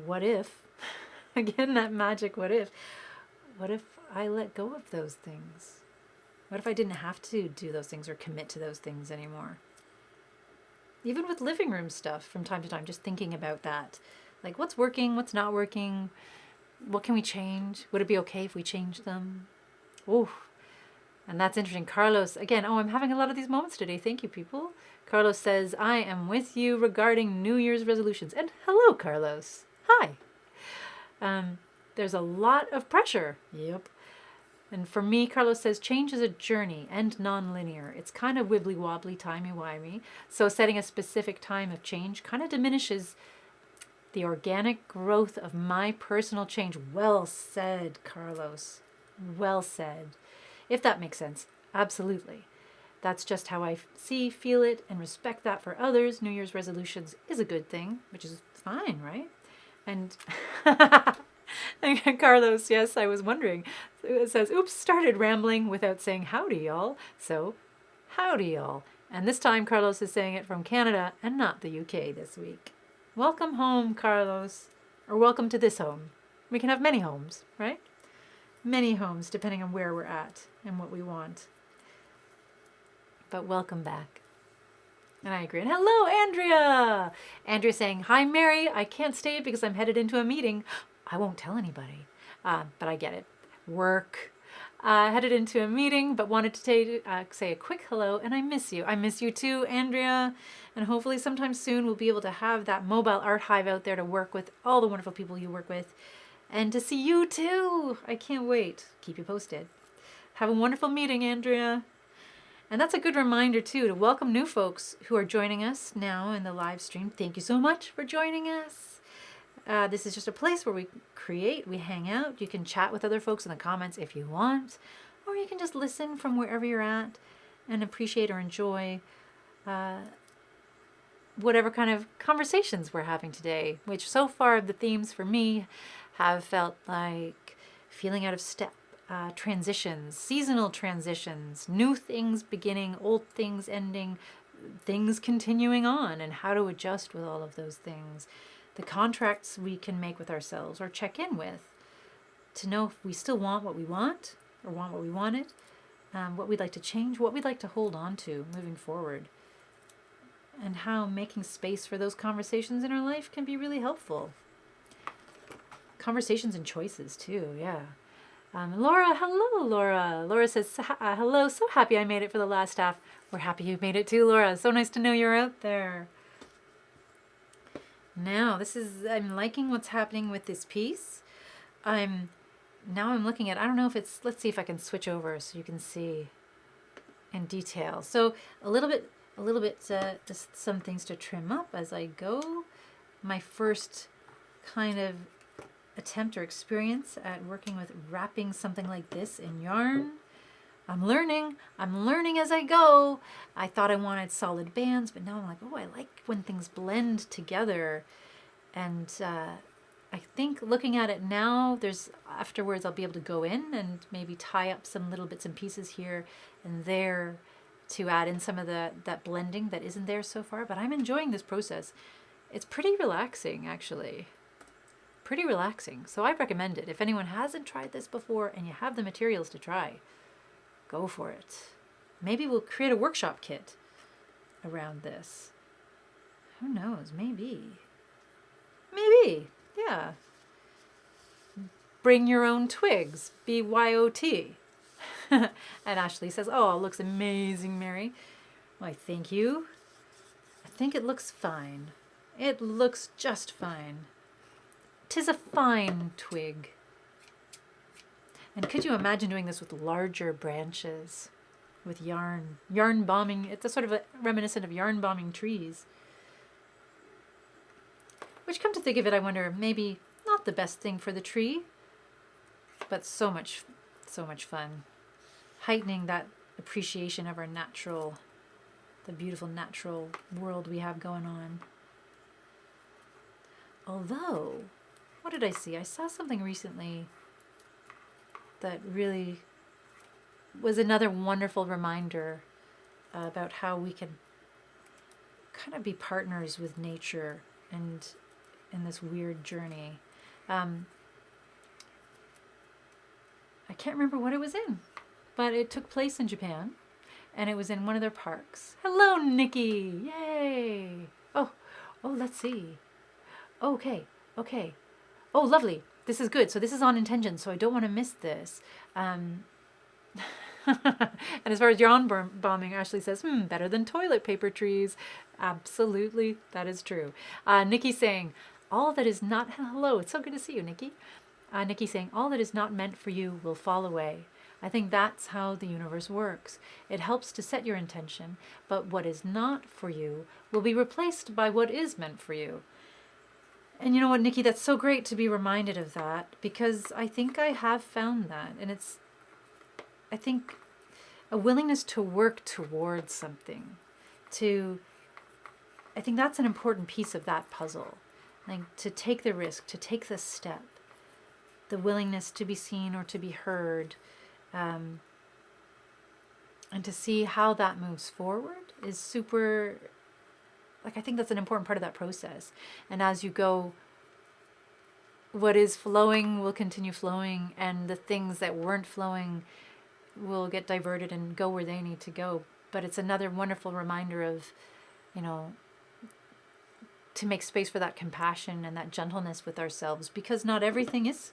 what if, again, that magic what if I let go of those things? What if I didn't have to do those things or commit to those things anymore? Even with LivingRoom stuff from time to time, just thinking about that. Like, what's working, what's not working? What can we change? Would it be okay if we changed them? Oh, and that's interesting. Carlos, again, I'm having a lot of these moments today. Thank you, people. Carlos says, I am with you regarding New Year's resolutions. And hello, Carlos. Hi. There's a lot of pressure. Yep. And for me, Carlos says, change is a journey and non-linear. It's kind of wibbly-wobbly, timey-wimey. So setting a specific time of change kind of diminishes the organic growth of my personal change. Well said, Carlos. Well said. If that makes sense. Absolutely. That's just how I see, feel it, and respect that for others. New Year's resolutions is a good thing, which is fine, right? And Carlos, yes, I was wondering. It says, oops, started rambling without saying howdy, y'all. So, howdy, y'all. And this time, Carlos is saying it from Canada and not the UK this week. Welcome home, Carlos. Or welcome to this home. We can have many homes, right? Many homes, depending on where we're at and what we want. But welcome back. And I agree. And hello, Andrea! Andrea saying, hi, Mary. I can't stay because I'm headed into a meeting. I won't tell anybody, but I get it. Work. Headed into a meeting, but wanted to say a quick hello, and I miss you. I miss you too, Andrea. And hopefully sometime soon we'll be able to have that mobile art hive out there to work with all the wonderful people you work with. And to see you too. I can't wait. Keep you posted. Have a wonderful meeting, Andrea. And that's a good reminder, too, to welcome new folks who are joining us now in the live stream. Thank you so much for joining us. This is just a place where we create, we hang out. You can chat with other folks in the comments if you want, or you can just listen from wherever you're at and appreciate or enjoy whatever kind of conversations we're having today, which so far the themes for me have felt like feeling out of step. Transitions, seasonal transitions, new things beginning, old things ending, things continuing on, and how to adjust with all of those things. The contracts we can make with ourselves or check in with to know if we still want what we want or want what we wanted, what we'd like to change, what we'd like to hold on to moving forward, and how making space for those conversations in our life can be really helpful. Conversations and choices too, yeah. Laura, hello, Laura. Laura says, hello, so happy I made it for the last half. We're happy you made it too, Laura. So nice to know you're out there. Now, I'm liking what's happening with this piece. I'm looking at, I don't know if it's, let's see if I can switch over so you can see in detail. So a little bit, just some things to trim up as I go. My first kind of attempt or experience at working with wrapping something like this in yarn. I'm learning as I go. I thought I wanted solid bands, but now I'm like, oh, I like when things blend together. And I think looking at it now, afterwards I'll be able to go in and maybe tie up some little bits and pieces here and there to add in some of that blending that isn't there so far. But I'm enjoying this process. It's pretty relaxing, actually. Pretty relaxing. So I recommend it. If anyone hasn't tried this before and you have the materials to try, go for it. Maybe we'll create a workshop kit around this. Who knows? Maybe. Yeah. Bring your own twigs. BYOT. And Ashley says, oh, it looks amazing, Mary. Why, thank you. I think it looks fine. It looks just fine. 'Tis a fine twig. And could you imagine doing this with larger branches, with yarn bombing? It's a sort of reminiscent of yarn bombing trees. Which, come to think of it, I wonder, maybe not the best thing for the tree, but so much fun. Heightening that appreciation of our the beautiful natural world we have going on. Although, what did I see? I saw something recently that really was another wonderful reminder about how we can kind of be partners with nature and in this weird journey. I can't remember what it was in, but it took place in Japan, and it was in one of their parks. Hello, Nikki! Yay! Oh, let's see. Okay. Oh, lovely. This is good. So this is on intention, so I don't want to miss this. And as far as yarn bombing, Ashley says, better than toilet paper trees. Absolutely, that is true. Nikki saying, all that is not, hello, it's so good to see you, Nikki. Nikki saying, all that is not meant for you will fall away. I think that's how the universe works. It helps to set your intention, but what is not for you will be replaced by what is meant for you. And you know what, Nikki, that's so great to be reminded of that, because I think I have found that. And I think, a willingness to work towards something, I think that's an important piece of that puzzle. Like, to take the risk, to take the step, the willingness to be seen or to be heard, and to see how that moves forward is super, like, I think that's an important part of that process. And as you go, what is flowing will continue flowing, and the things that weren't flowing will get diverted and go where they need to go. But it's another wonderful reminder of, you know, to make space for that compassion and that gentleness with ourselves, because not everything is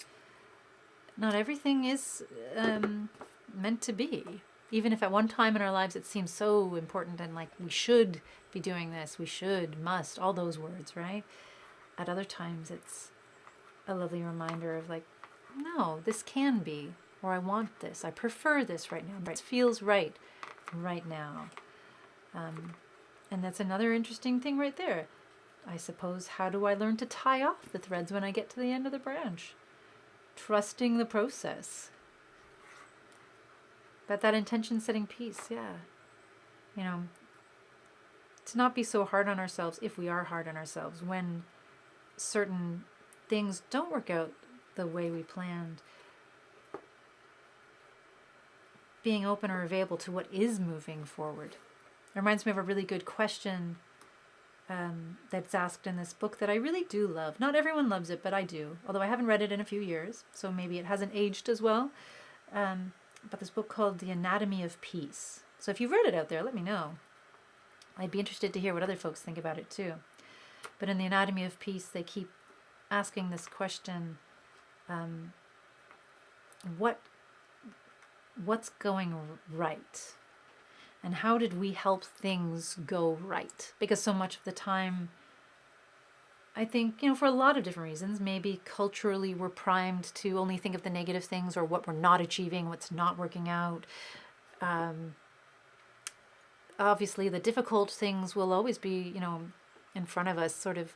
meant to be. Even if at one time in our lives it seems so important and like we should be doing this, we should, must, all those words, right? At other times it's a lovely reminder of like, no, this can be, or I want this, I prefer this right now, it feels right now. And that's another interesting thing right there. I suppose, how do I learn to tie off the threads when I get to the end of the branch? Trusting the process. But that intention setting piece, yeah. You know, to not be so hard on ourselves, if we are hard on ourselves, when certain things don't work out the way we planned. Being open or available to what is moving forward. It reminds me of a really good question that's asked in this book that I really do love. Not everyone loves it, but I do. Although I haven't read it in a few years, so maybe it hasn't aged as well. But this book called The Anatomy of Peace. So if you've read it out there, let me know. I'd be interested to hear what other folks think about it too. But in The Anatomy of Peace, they keep asking this question, what's going right? And how did we help things go right? Because so much of the time, I think, you know, for a lot of different reasons, maybe culturally we're primed to only think of the negative things or what we're not achieving, what's not working out. Obviously, the difficult things will always be, you know, in front of us, sort of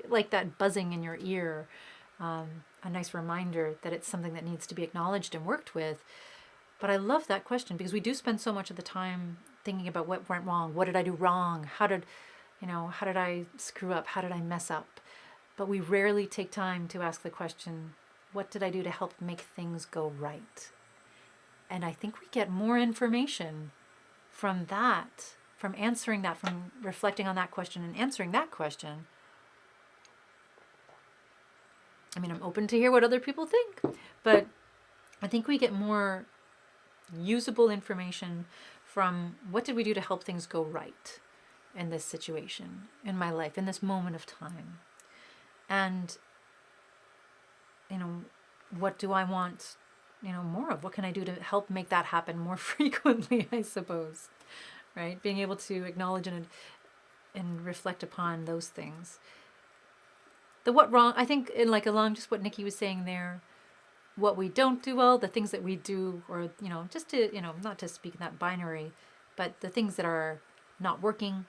like that buzzing in your ear, a nice reminder that it's something that needs to be acknowledged and worked with. But I love that question because we do spend so much of the time thinking about what went wrong. What did I do wrong? How did I screw up? How did I mess up? But we rarely take time to ask the question, what did I do to help make things go right? And I think we get more information from that, from answering that, from reflecting on that question and answering that question. I mean, I'm open to hear what other people think, but I think we get more usable information from what did we do to help things go right in this situation, in my life, in this moment of time. And, you know, what do I want, you know, more of? What can I do to help make that happen more frequently, I suppose, right? Being able to acknowledge and reflect upon those things. The what wrong, I think, in like along just what Nikki was saying there, what we don't do well, the things that we do, or, you know, just to, you know, not to speak in that binary, but the things that are not working,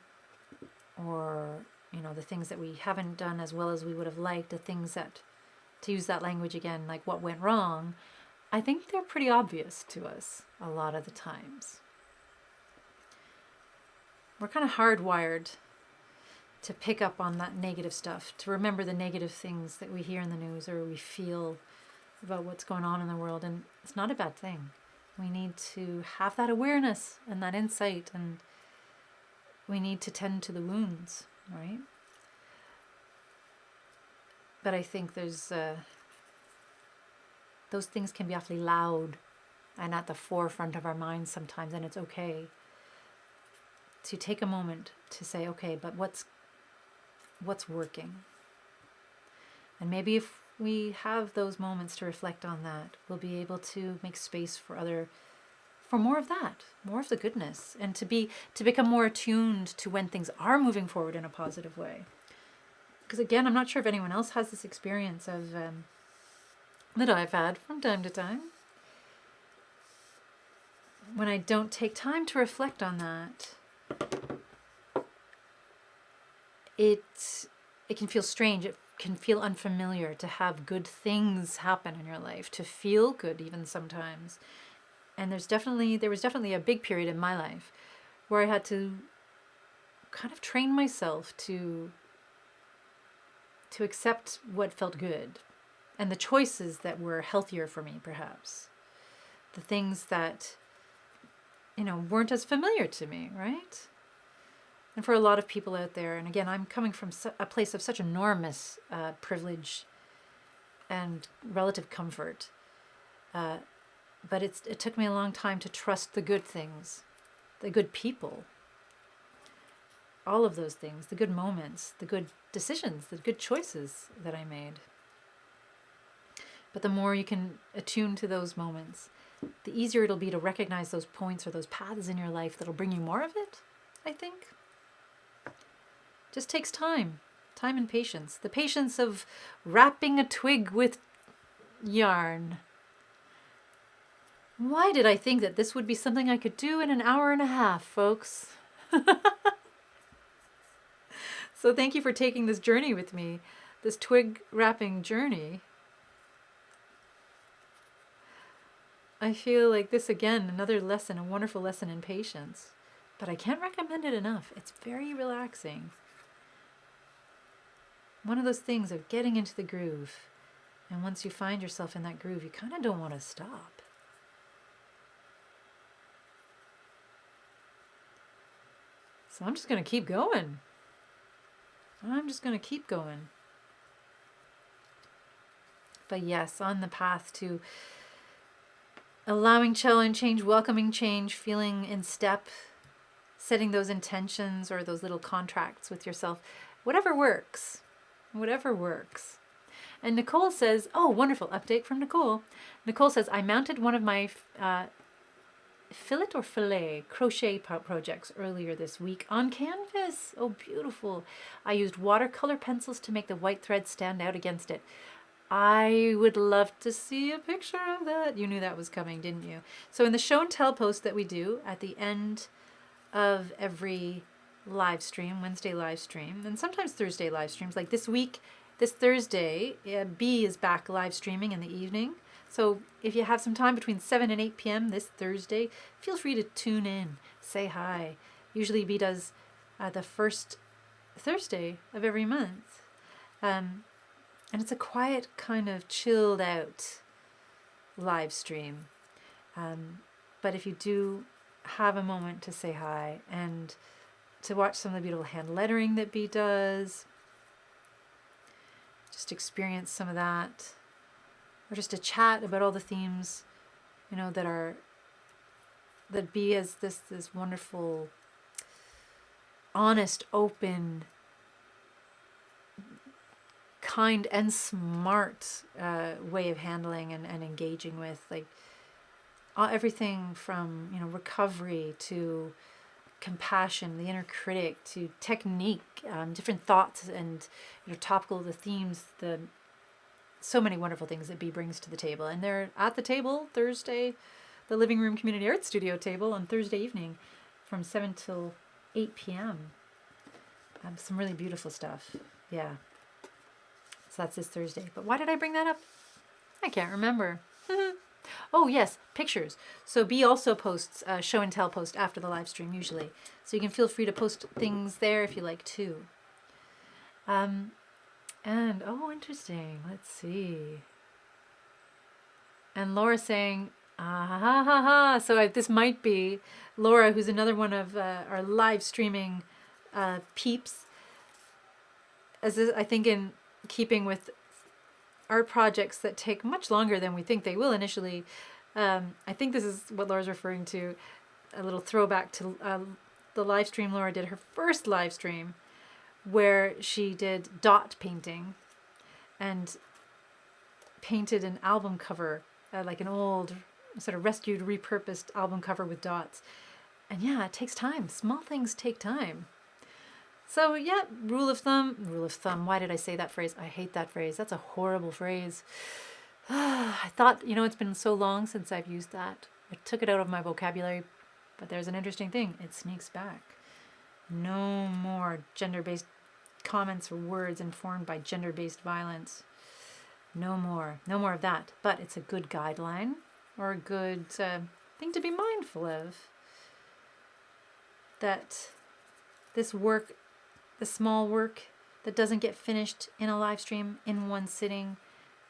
or, you know, the things that we haven't done as well as we would have liked, the things that, to use that language again, like what went wrong, I think they're pretty obvious to us a lot of the times. We're kind of hardwired to pick up on that negative stuff, to remember the negative things that we hear in the news or we feel about what's going on in the world, and it's not a bad thing. We need to have that awareness and that insight, and we need to tend to the wounds, right? But I think there's those things can be awfully loud and at the forefront of our minds sometimes, and it's okay to take a moment to say, okay, but what's working? And maybe if we have those moments to reflect on that, we'll be able to make space for more of that, more of the goodness, and to become more attuned to when things are moving forward in a positive way. Because again, I'm not sure if anyone else has this experience of that I've had from time to time. when I don't take time to reflect on that, it can feel strange. It can feel unfamiliar to have good things happen in your life, to feel good even sometimes. And there was definitely a big period in my life where I had to kind of train myself to accept what felt good and the choices that were healthier for me, perhaps. The things that, weren't as familiar to me, right? And for a lot of people out there, and again, I'm coming from a place of such enormous privilege and relative comfort, but it took me a long time to trust the good things, the good people, all of those things, the good moments, the good decisions, the good choices that I made. But the more you can attune to those moments, the easier it'll be to recognize those points or those paths in your life that'll bring you more of it, I think. Just takes time and patience. The patience of wrapping a twig with yarn. Why did I think that this would be something I could do in an hour and a half, folks? So thank you for taking this journey with me, this twig wrapping journey. I feel like this, again, another lesson, a wonderful lesson in patience. But I can't recommend it enough. It's very relaxing. One of those things of getting into the groove. And once you find yourself in that groove, you kind of don't want to stop. So I'm just going to keep going. But yes, on the path to allowing change, welcoming change, feeling in step, setting those intentions or those little contracts with yourself, whatever works. And Nicole says, oh, wonderful update from Nicole. Nicole says, I mounted one of my fillet crochet projects earlier this week on canvas. Oh, beautiful. I used watercolor pencils to make the white thread stand out against it. I would love to see a picture of that. You knew that was coming, didn't you? So in the show and tell post that we do at the end of every live stream, Wednesday live stream, and sometimes Thursday live streams, like this week, this Thursday, B is back live streaming in the evening. So if you have some time between 7 and 8 p.m. this Thursday, feel free to tune in, say hi. Usually B does the first Thursday of every month. And it's a quiet, kind of chilled out live stream. But if you do have a moment to say hi and to watch some of the beautiful hand lettering that B does, just experience some of that, or just to chat about all the themes, that B has this wonderful, honest, open, kind and smart way of handling and engaging with, like, everything from recovery to compassion, the inner critic, to technique, different thoughts and topical the themes, so many wonderful things that B brings to the table. And they're at the table Thursday, the LivingRoom Community Art Studio table on Thursday evening from 7 till 8 p.m. Some really beautiful stuff. Yeah. So that's this Thursday. But why did I bring that up? I can't remember. Oh, yes, pictures. So B also posts a show and tell post after the live stream, usually. So you can feel free to post things there if you like, too. And, oh, interesting. Let's see. And Laura saying, ah, ha, ha, ha. So this might be Laura, who's another one of our live streaming peeps. I think in keeping with art projects that take much longer than we think they will initially. I think this is what Laura's referring to, a little throwback to the live stream Laura did, her first live stream, where she did dot painting and painted an album cover, like an old sort of rescued, repurposed album cover with dots. And yeah, it takes time. Small things take time. So yeah, rule of thumb, why did I say that phrase? I hate that phrase. That's a horrible phrase. I thought, it's been so long since I've used that. I took it out of my vocabulary, but there's an interesting thing. It sneaks back. No more gender-based comments or words informed by gender-based violence. No more. No more of that. But it's a good guideline or a good thing to be mindful of. That this work, the small work that doesn't get finished in a live stream in one sitting,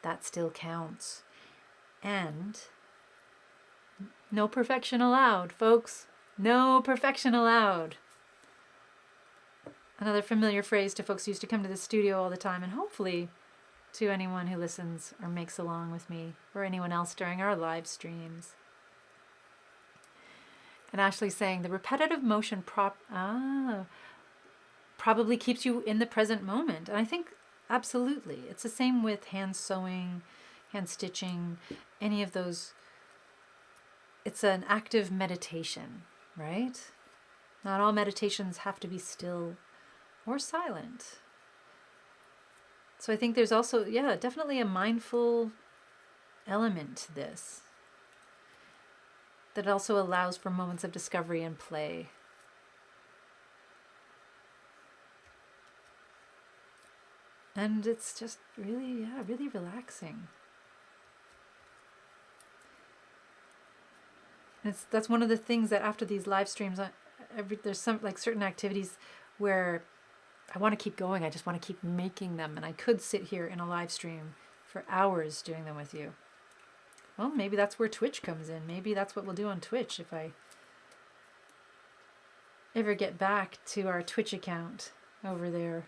that still counts. And no perfection allowed, folks. No perfection allowed. Another familiar phrase to folks who used to come to the studio all the time, and hopefully to anyone who listens or makes along with me or anyone else during our live streams. And Ashley's saying the repetitive motion probably keeps you in the present moment. And I think absolutely. It's the same with hand sewing, hand stitching, any of those. It's an active meditation, right? Not all meditations have to be still or silent. So I think there's also, definitely a mindful element to this that also allows for moments of discovery and play. And it's just really, really relaxing. That's one of the things that after these live streams, there's some like certain activities where I want to keep going. I just want to keep making them. And I could sit here in a live stream for hours doing them with you. Well, maybe that's where Twitch comes in. Maybe that's what we'll do on Twitch if I ever get back to our Twitch account over there.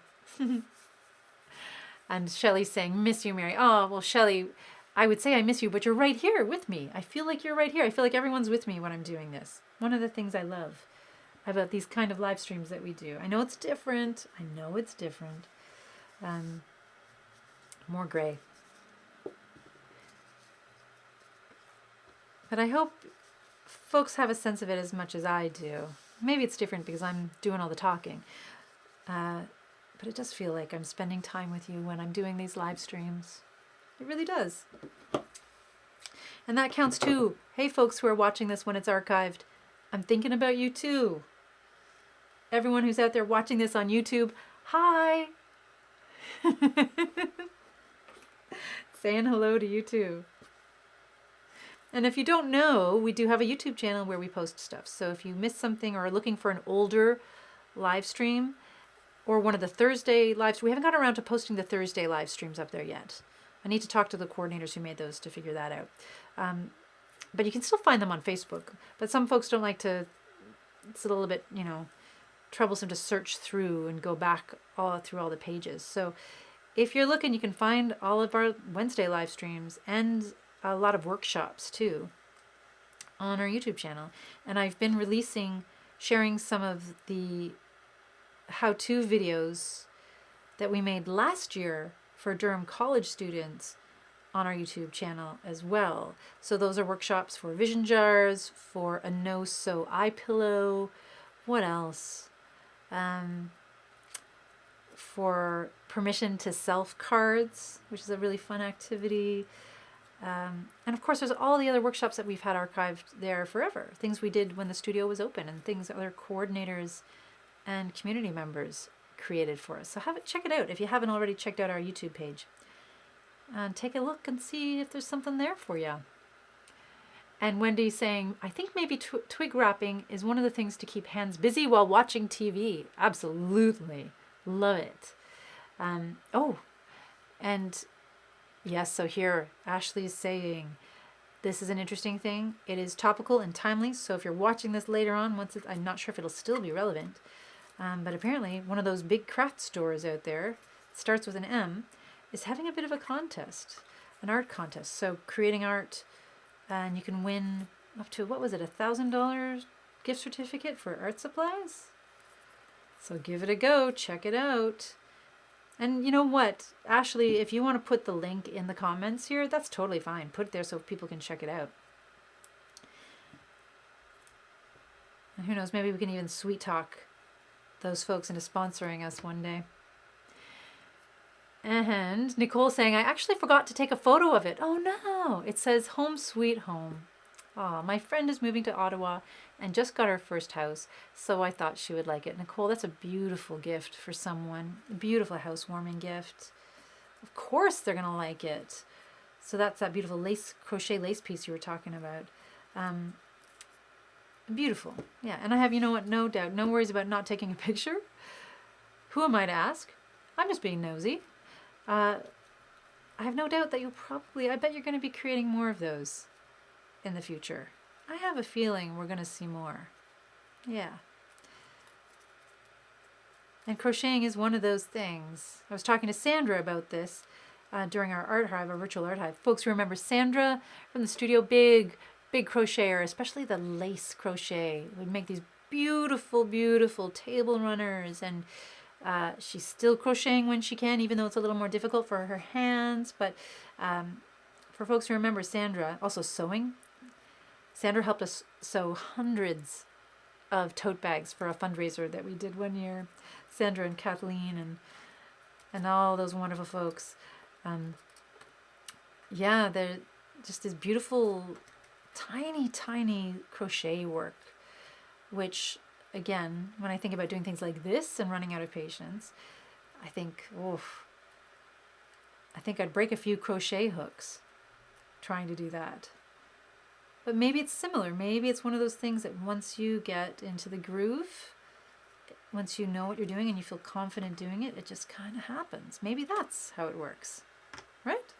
And Shelley's saying, miss you, Mary. Oh, well, Shelley, I would say I miss you, but you're right here with me. I feel like you're right here. I feel like everyone's with me when I'm doing this. One of the things I love about these kind of live streams that we do. I know it's different. More gray. But I hope folks have a sense of it as much as I do. Maybe it's different because I'm doing all the talking. But it does feel like I'm spending time with you when I'm doing these live streams. It really does. And that counts too. Hey, folks who are watching this when it's archived, I'm thinking about you too. Everyone who's out there watching this on YouTube, hi. Saying hello to you too. And if you don't know, we do have a YouTube channel where we post stuff. So if you missed something or are looking for an older live stream or one of the Thursday lives, we haven't gotten around to posting the Thursday live streams up there yet. I need to talk to the coordinators who made those to figure that out. But you can still find them on Facebook. But some folks don't like to, it's a little bit, troublesome to search through and go back through all the pages. So if you're looking, you can find all of our Wednesday live streams and a lot of workshops too on our YouTube channel. And I've been sharing some of the how-to videos that we made last year for Durham College students on our YouTube channel as well. So those are workshops for vision jars, for a no-sew eye pillow. What else? For permission to self cards, which is a really fun activity. And of course, there's all the other workshops that we've had archived there forever. Things we did when the studio was open and things other coordinators and community members created for us. So check it out if you haven't already checked out our YouTube page. And take a look and see if there's something there for you. And Wendy's saying, I think maybe twig wrapping is one of the things to keep hands busy while watching TV. Absolutely. Love it. And yes, so here Ashley's saying, this is an interesting thing. It is topical and timely. So if you're watching this later on, I'm not sure if it'll still be relevant. But apparently one of those big craft stores out there, starts with an M, is having a bit of a contest, an art contest. So creating art, and you can win up to, $1,000 gift certificate for art supplies? So give it a go, check it out. And you know what, Ashley, if you want to put the link in the comments here, that's totally fine. Put it there so people can check it out. And who knows, maybe we can even sweet talk those folks into sponsoring us one day. And Nicole saying, I actually forgot to take a photo of it. Oh no, it says home sweet home. Oh, my friend is moving to Ottawa and just got her first house, so I thought she would like it. Nicole, that's a beautiful gift for someone. A beautiful housewarming gift. Of course they're going to like it. So that's that beautiful lace, crochet lace piece you were talking about. Beautiful. Yeah, and I have, you know what, no doubt, no worries about not taking a picture. Who am I to ask? I'm just being nosy. I have no doubt that I bet you're going to be creating more of those in the future. I have a feeling we're going to see more. Yeah. And crocheting is one of those things. I was talking to Sandra about this during our art hive, our virtual art hive. Folks remember Sandra from the studio, big crocheter, especially the lace crochet. Would make these beautiful, beautiful table runners, and she's still crocheting when she can, even though it's a little more difficult for her hands. But for folks who remember Sandra, also sewing. Sandra helped us sew hundreds of tote bags for a fundraiser that we did one year. Sandra and Kathleen and all those wonderful folks. Yeah, they're just this beautiful, tiny crochet work, which, again, when I think about doing things like this and running out of patience, I think I'd break a few crochet hooks trying to do that. But maybe it's similar. Maybe it's one of those things that once you get into the groove, once you know what you're doing and you feel confident doing it, it just kind of happens. Maybe that's how it works, right?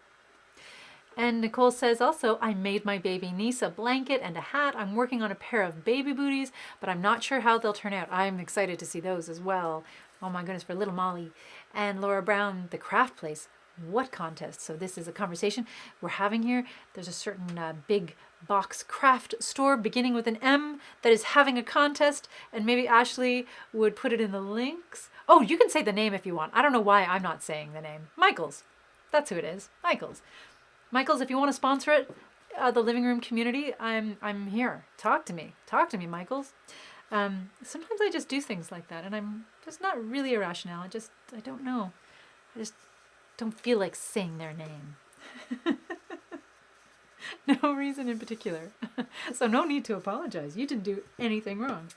And Nicole says also, I made my baby niece a blanket and a hat. I'm working on a pair of baby booties, but I'm not sure how they'll turn out. I'm excited to see those as well. Oh my goodness, for little Molly. And Laura Brown, the craft place. What contest? So this is a conversation we're having here. There's a certain big box craft store beginning with an M that is having a contest, and maybe Ashley would put it in the links. Oh, you can say the name if you want. I don't know why I'm not saying the name. Michaels. That's who it is. Michaels. Michaels, if you want to sponsor it, the Living Room community, I'm here. Talk to me, Michaels. Sometimes I just do things like that, and I'm just not really a rationale. I don't know. I just don't feel like saying their name. No reason in particular. So no need to apologize. You didn't do anything wrong.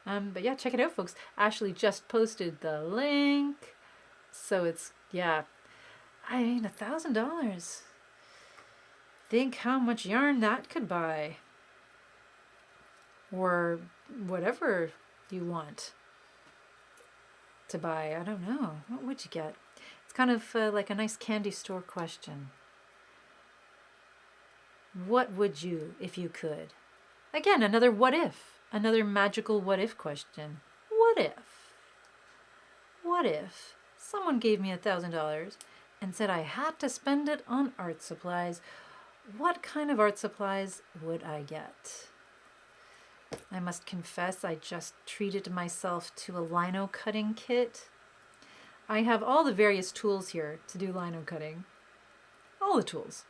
But yeah, check it out, folks. Ashley just posted the link. So it's, yeah, I mean, $1,000. Think how much yarn that could buy. Or whatever you want to buy. I don't know. What would you get? It's kind of like a nice candy store question. What would you if you could? Again, another what if. Another magical what if question. What if? What if someone gave me $1,000 and said I had to spend it on art supplies? What kind of art supplies would I get? I must confess I just treated myself to a lino cutting kit. I have all the various tools here to do lino cutting. All the tools.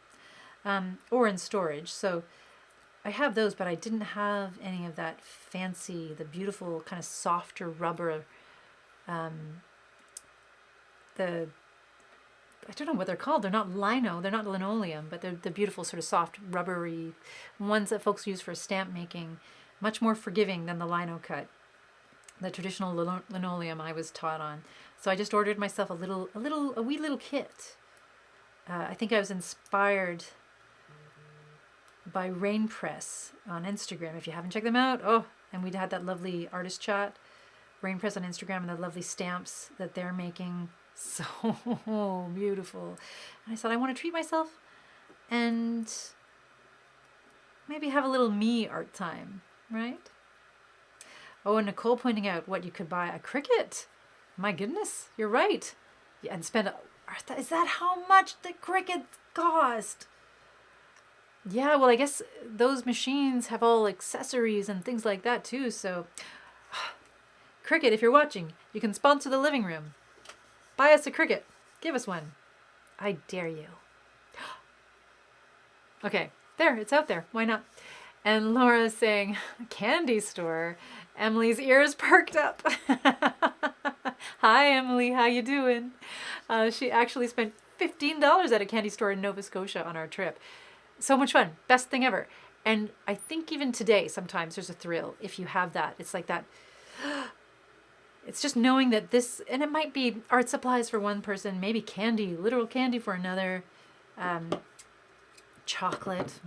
Or in storage. So I have those, but I didn't have any of that fancy, the beautiful kind of softer rubber, I don't know what they're called. They're not lino, they're not linoleum, but they're the beautiful sort of soft rubbery ones that folks use for stamp making. Much more forgiving than the lino cut, the traditional linoleum I was taught on. So I just ordered myself a wee little kit. I think I was inspired by Rain Press on Instagram. If you haven't checked them out, and we had that lovely artist chat. Rain Press on Instagram and the lovely stamps that they're making. So beautiful. And I said, I want to treat myself and maybe have a little me art time, right? Oh, and Nicole pointing out what you could buy. A Cricut. My goodness, you're right. Yeah, and spend, is that how much the Cricut cost? Yeah, well, I guess those machines have all accessories and things like that too. So, Cricut, if you're watching, you can sponsor the Living Room. Buy us a Cricut. Give us one. I dare you. Okay, there, it's out there. Why not? And Laura's saying, candy store. Emily's ears perked up. Hi, Emily. How you doing? She actually spent $15 at a candy store in Nova Scotia on our trip. So much fun. Best thing ever. And I think even today, sometimes there's a thrill if you have that. It's like that. It's just knowing that this, and it might be art supplies for one person, maybe candy, literal candy for another, chocolate.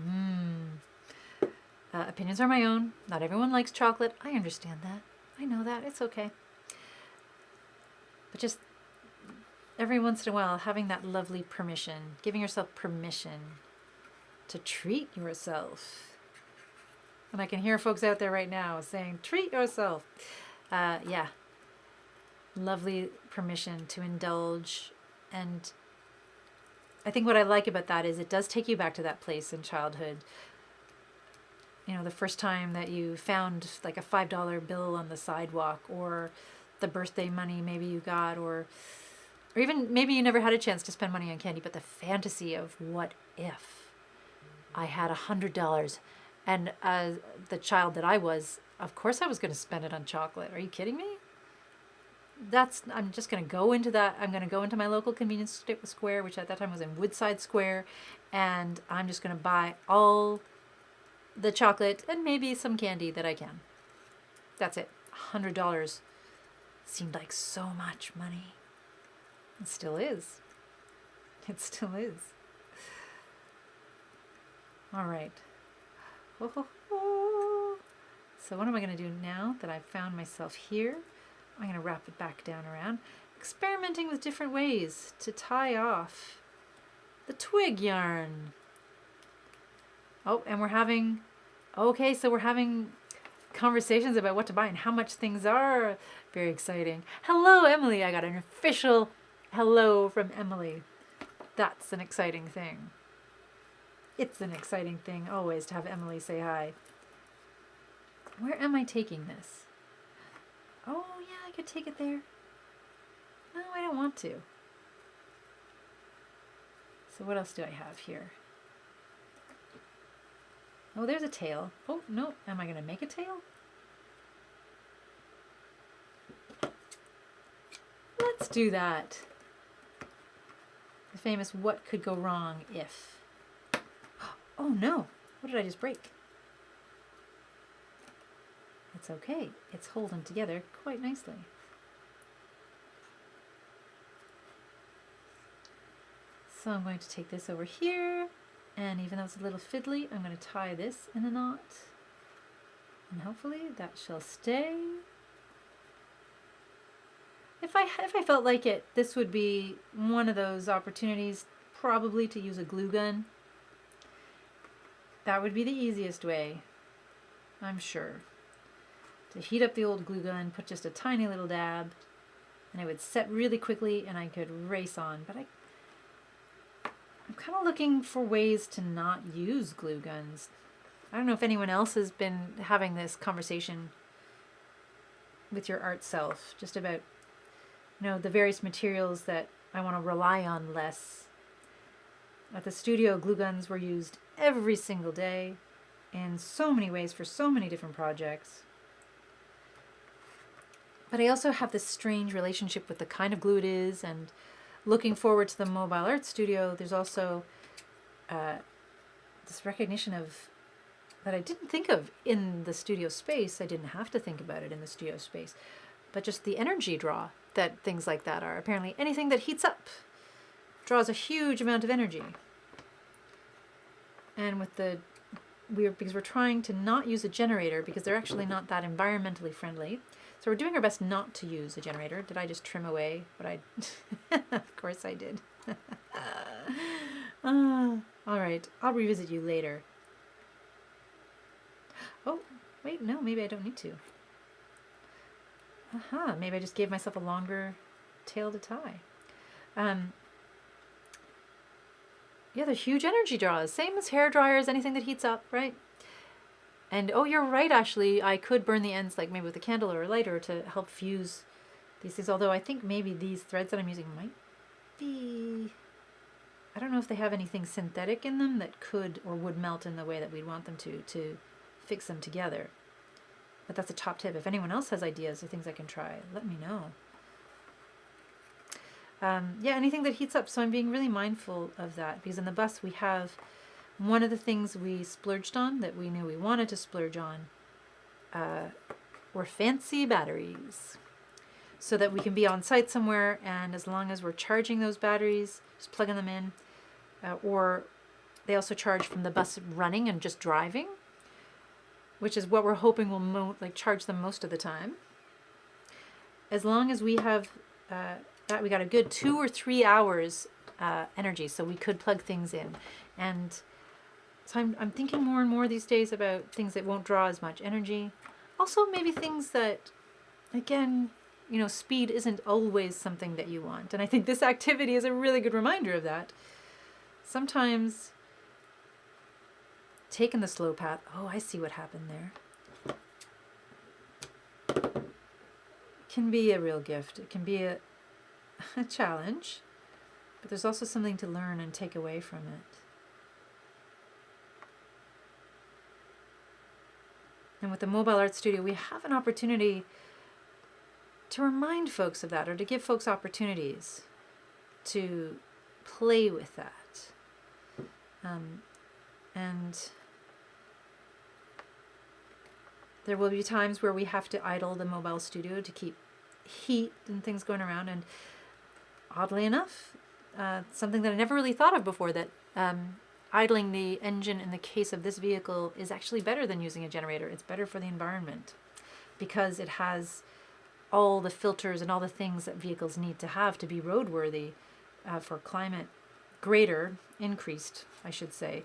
Opinions are my own. Not everyone likes chocolate. I understand that. I know that. It's okay. But just every once in a while, having that lovely permission, giving yourself permission to treat yourself. And I can hear folks out there right now saying, treat yourself. Yeah. Lovely permission to indulge. And I think what I like about that is it does take you back to that place in childhood. You know, the first time that you found like a $5 bill on the sidewalk, or the birthday money maybe you got, or even maybe you never had a chance to spend money on candy, but the fantasy of what if I had $100, and as the child that I was, of course I was going to spend it on chocolate. Are you kidding me? I'm just going to go into that. I'm going to go into my local convenience square, which at that time was in Woodside Square, and I'm just going to buy all the chocolate and maybe some candy that I can. That's it. $100 seemed like so much money. It still is. It still is. All right. Ho, ho, ho. So what am I going to do now that I've found myself here? I'm going to wrap it back down around. Experimenting with different ways to tie off the twig yarn. Oh, and we're having conversations about what to buy and how much things are. Very exciting. Hello, Emily. I got an official hello from Emily. That's an exciting thing. It's an exciting thing always to have Emily say hi. Where am I taking this? Oh, yeah, I could take it there. No, I don't want to. So what else do I have here? Oh, there's a tail. Oh, no. Am I going to make a tail? Let's do that. The famous what could go wrong if. Oh, no. What did I just break? It's okay. It's holding together quite nicely. So I'm going to take this over here. And even though it's a little fiddly, I'm going to tie this in a knot. And hopefully that shall stay. If I felt like it, this would be one of those opportunities probably to use a glue gun. That would be the easiest way, I'm sure. To heat up the old glue gun, put just a tiny little dab, and it would set really quickly and I could race on. But I'm kind of looking for ways to not use glue guns. I don't know if anyone else has been having this conversation with your art self, just about, the various materials that I want to rely on less. At the studio, glue guns were used every single day in so many ways for so many different projects. But I also have this strange relationship with the kind of glue it is, and looking forward to the mobile art studio, there's also this recognition of that I didn't think of in the studio space. I didn't have to think about it in the studio space, but just the energy draw that things like that are. Apparently anything that heats up draws a huge amount of energy. And because we're trying to not use a generator because they're actually not that environmentally friendly. So we're doing our best not to use a generator. Did I just trim away what I... Of course I did. All right, I'll revisit you later. Oh, wait, no, maybe I don't need to. Maybe I just gave myself a longer tail to tie. Yeah, they're huge energy draws. Same as hair dryers, anything that heats up, right? And oh, you're right, Ashley. I could burn the ends, like maybe with a candle or a lighter, to help fuse these things. Although I think maybe these threads that I'm using might be... I don't know if they have anything synthetic in them that could or would melt in the way that we'd want them to fix them together. But that's a top tip. If anyone else has ideas or things I can try, let me know. Yeah, anything that heats up. So I'm being really mindful of that, because in the bus we have One of the things we splurged on that we knew we wanted to splurge on were fancy batteries, so that we can be on site somewhere, and as long as we're charging those batteries, just plugging them in, or they also charge from the bus running and just driving, which is what we're hoping will charge them most of the time. As long as we have that, we got a good 2 or 3 hours energy, so we could plug things in. And so I'm thinking more and more these days about things that won't draw as much energy. Also, maybe things that, again, speed isn't always something that you want. And I think this activity is a really good reminder of that. Sometimes taking the slow path, oh, I see what happened there, can be a real gift. It can be a challenge, but there's also something to learn and take away from it. And with the Mobile Art Studio, we have an opportunity to remind folks of that, or to give folks opportunities to play with that. And there will be times where we have to idle the mobile studio to keep heat and things going around. And oddly enough, something that I never really thought of before, that idling the engine in the case of this vehicle is actually better than using a generator. It's better for the environment because it has all the filters and all the things that vehicles need to have to be roadworthy for climate increased, I should say,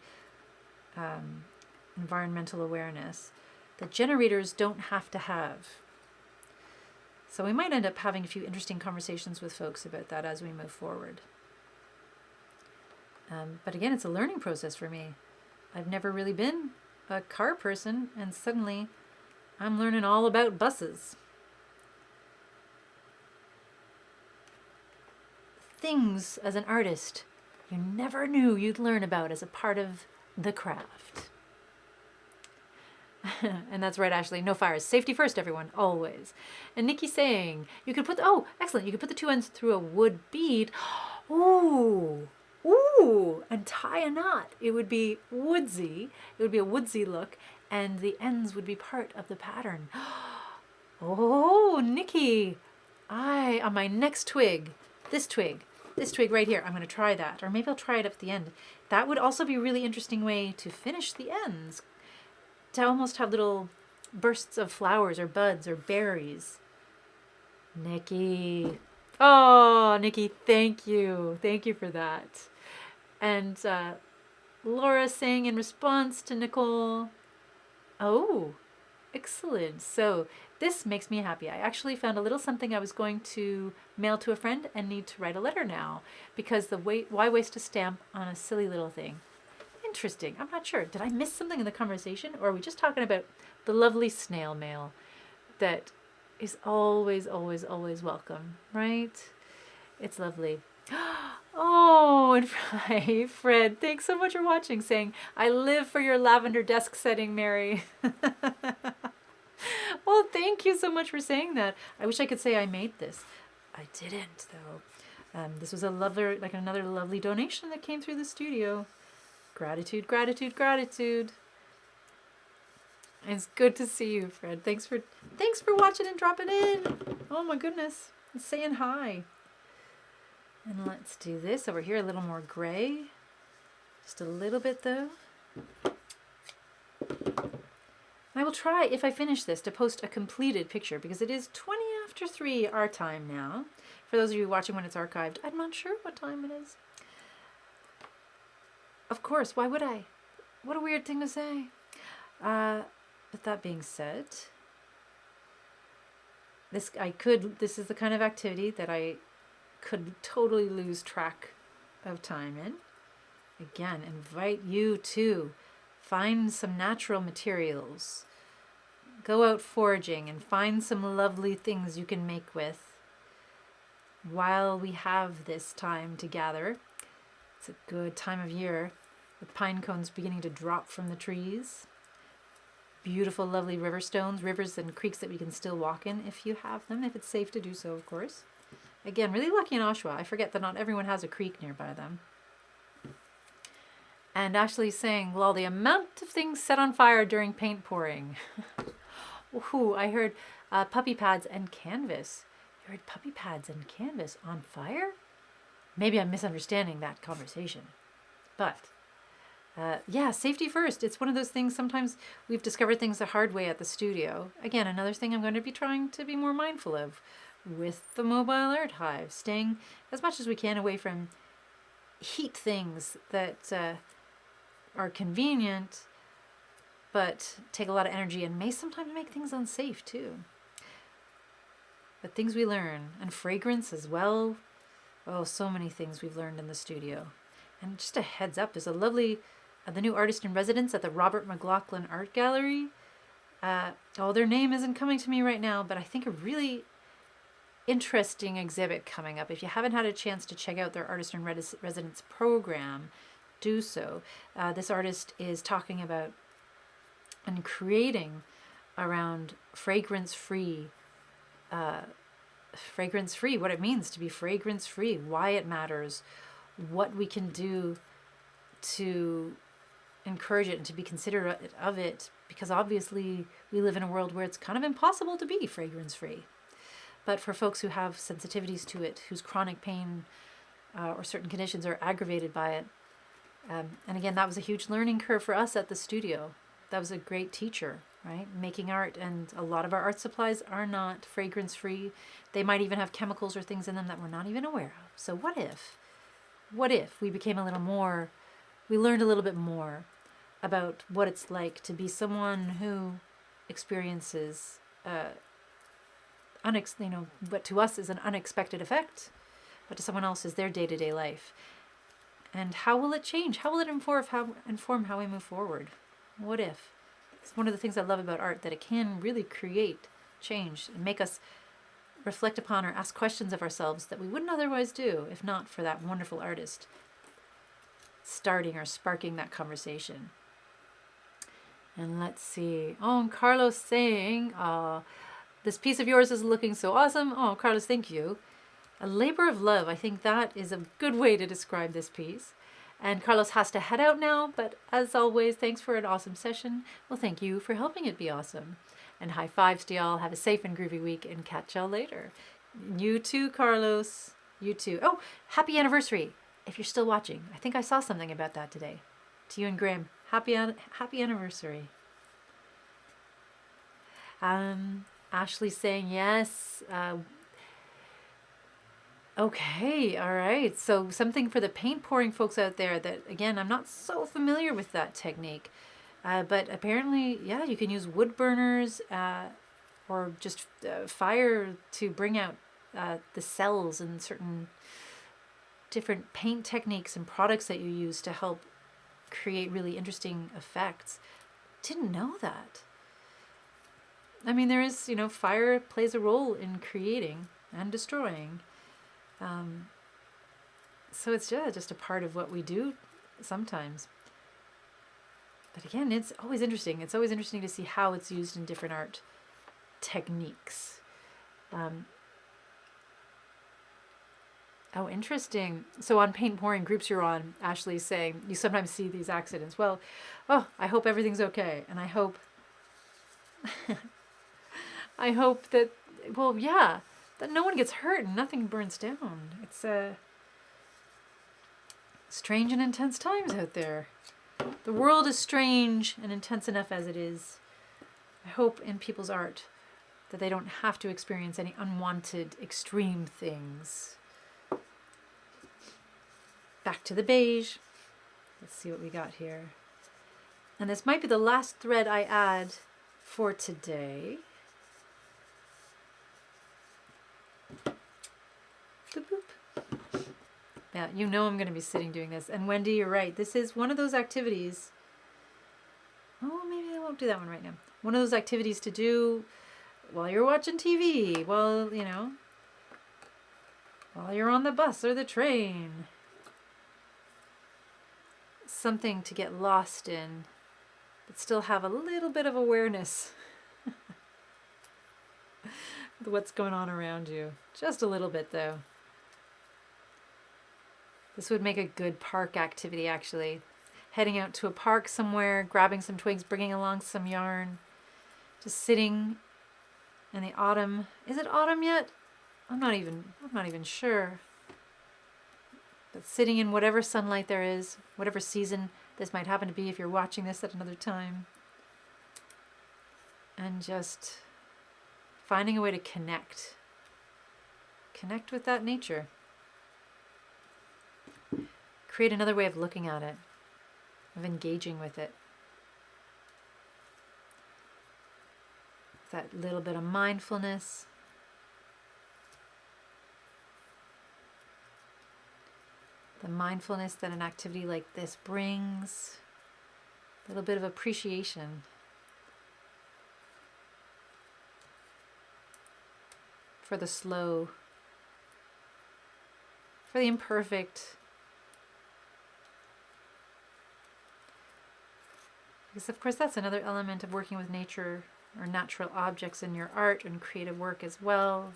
environmental awareness that generators don't have to have. So we might end up having a few interesting conversations with folks about that as we move forward. But again, it's a learning process for me. I've never really been a car person, and suddenly I'm learning all about buses. Things as an artist you never knew you'd learn about as a part of the craft. And that's right, Ashley. No fires. Safety first, everyone. Always. And Nikki saying, you could put, oh, excellent. You could put the two ends through a wood bead. Ooh. Ooh. And tie a knot. It would be woodsy. It would be a woodsy look. And the ends would be part of the pattern. Oh, Nikki. On my next twig, this twig right here, I'm going to try that. Or maybe I'll try it up at the end. That would also be a really interesting way to finish the ends. To almost have little bursts of flowers or buds or berries. Nikki. Oh, Nikki, thank you. Thank you for that. And Laura saying in response to Nicole, oh, excellent. So this makes me happy. I actually found a little something I was going to mail to a friend and need to write a letter now because why waste a stamp on a silly little thing? Interesting. I'm not sure. Did I miss something in the conversation, or are we just talking about the lovely snail mail that is always, always, always welcome, right? It's lovely. Oh, and hi, Fred, thanks so much for watching, saying, I live for your lavender desk setting, Mary. Well, thank you so much for saying that. I wish I could say I made this. I didn't, though. This was another lovely donation that came through the studio. Gratitude, gratitude, gratitude. It's good to see you, Fred. Thanks for watching and dropping in. Oh my goodness. And saying hi. And let's do this over here, a little more gray. Just a little bit though. I will try, if I finish this, to post a completed picture because it is 20 after 3 our time now. For those of you watching when it's archived, I'm not sure what time it is. Of course, why would I? What a weird thing to say. But that being said, this is the kind of activity that I could totally lose track of time in. Again, invite you to find some natural materials. Go out foraging and find some lovely things you can make with while we have this time to gather. It's a good time of year with pine cones beginning to drop from the trees. Beautiful, lovely rivers and creeks that we can still walk in if you have them, if it's safe to do so, of course. Again, really lucky in Oshawa. I forget that not everyone has a creek nearby them. And Ashley's saying, well, the amount of things set on fire during paint pouring. Ooh, I heard puppy pads and canvas. You heard puppy pads and canvas on fire? Maybe I'm misunderstanding that conversation. But yeah, safety first. It's one of those things, sometimes we've discovered things the hard way at the studio. Again, another thing I'm going to be trying to be more mindful of with the mobile art hive, staying as much as we can away from heat things that are convenient but take a lot of energy and may sometimes make things unsafe too. But things we learn, and fragrance as well. Oh, so many things we've learned in the studio. And just a heads up, there's a lovely, the new artist in residence at the Robert McLaughlin Art Gallery. Their name isn't coming to me right now, but I think a really interesting exhibit coming up. If you haven't had a chance to check out their artist in residence program, do so. This artist is talking about and creating around fragrance-free, what it means to be fragrance-free, why it matters, what we can do to encourage it and to be considerate of it, because obviously we live in a world where it's kind of impossible to be fragrance-free. But for folks who have sensitivities to it, whose chronic pain or certain conditions are aggravated by it, and again, that was a huge learning curve for us at the studio. That was a great teacher, right? Making art, and a lot of our art supplies are not fragrance-free. They might even have chemicals or things in them that we're not even aware of. So what if we became a little more, we learned a little bit more about what it's like to be someone who experiences, what to us is an unexpected effect, but to someone else is their day-to-day life. And how will it change? How will it inform how we move forward? What if? It's one of the things I love about art, that it can really create change and make us reflect upon or ask questions of ourselves that we wouldn't otherwise do if not for that wonderful artist starting or sparking that conversation. And let's see. Oh, and Carlos saying, this piece of yours is looking so awesome. Oh, Carlos, thank you. A labor of love. I think that is a good way to describe this piece. And Carlos has to head out now, but as always, thanks for an awesome session. Well, thank you for helping it be awesome. And high fives to y'all. Have a safe and groovy week, and catch y'all later. You too, Carlos. You too. Oh, happy anniversary. If you're still watching, I think I saw something about that today. To you and Graham, happy anniversary. Ashley's saying yes. Okay, all right. So something for the paint pouring folks out there that, again, I'm not so familiar with that technique. But apparently, yeah, you can use wood burners or just fire to bring out the cells and certain different paint techniques and products that you use to help create really interesting effects. Didn't know that. I mean, there is, fire plays a role in creating and destroying. So it's just a part of what we do sometimes. But again, it's always interesting. It's always interesting to see how it's used in different art techniques. Oh, interesting. So on paint pouring groups you're on, Ashley's saying, you sometimes see these accidents. Well, I hope everything's okay. And I hope, that, that no one gets hurt and nothing burns down. It's strange and intense times out there. The world is strange and intense enough as it is. I hope in people's art that they don't have to experience any unwanted extreme things. Back to the beige. Let's see what we got here. And this might be the last thread I add for today. Boop, boop. Yeah, I'm going to be sitting doing this. And Wendy, you're right. This is one of those activities. Oh, maybe I won't do that one right now. One of those activities to do while you're watching TV, while you're on the bus or the train. Something to get lost in, but still have a little bit of awareness with what's going on around you. Just a little bit, though. This would make a good park activity, actually. heading out to a park somewhere, grabbing some twigs, bringing along some yarn, just sitting in the autumn. Is it autumn yet? I'm not even sure. But sitting in whatever sunlight there is, whatever season this might happen to be if you're watching this at another time. And just finding a way to connect. Connect with that nature. Create another way of looking at it, of engaging with it. That little bit of mindfulness. The mindfulness that an activity like this brings. A little bit of appreciation for the slow, for the imperfect. Because of course that's another element of working with nature or natural objects in your art and creative work as well.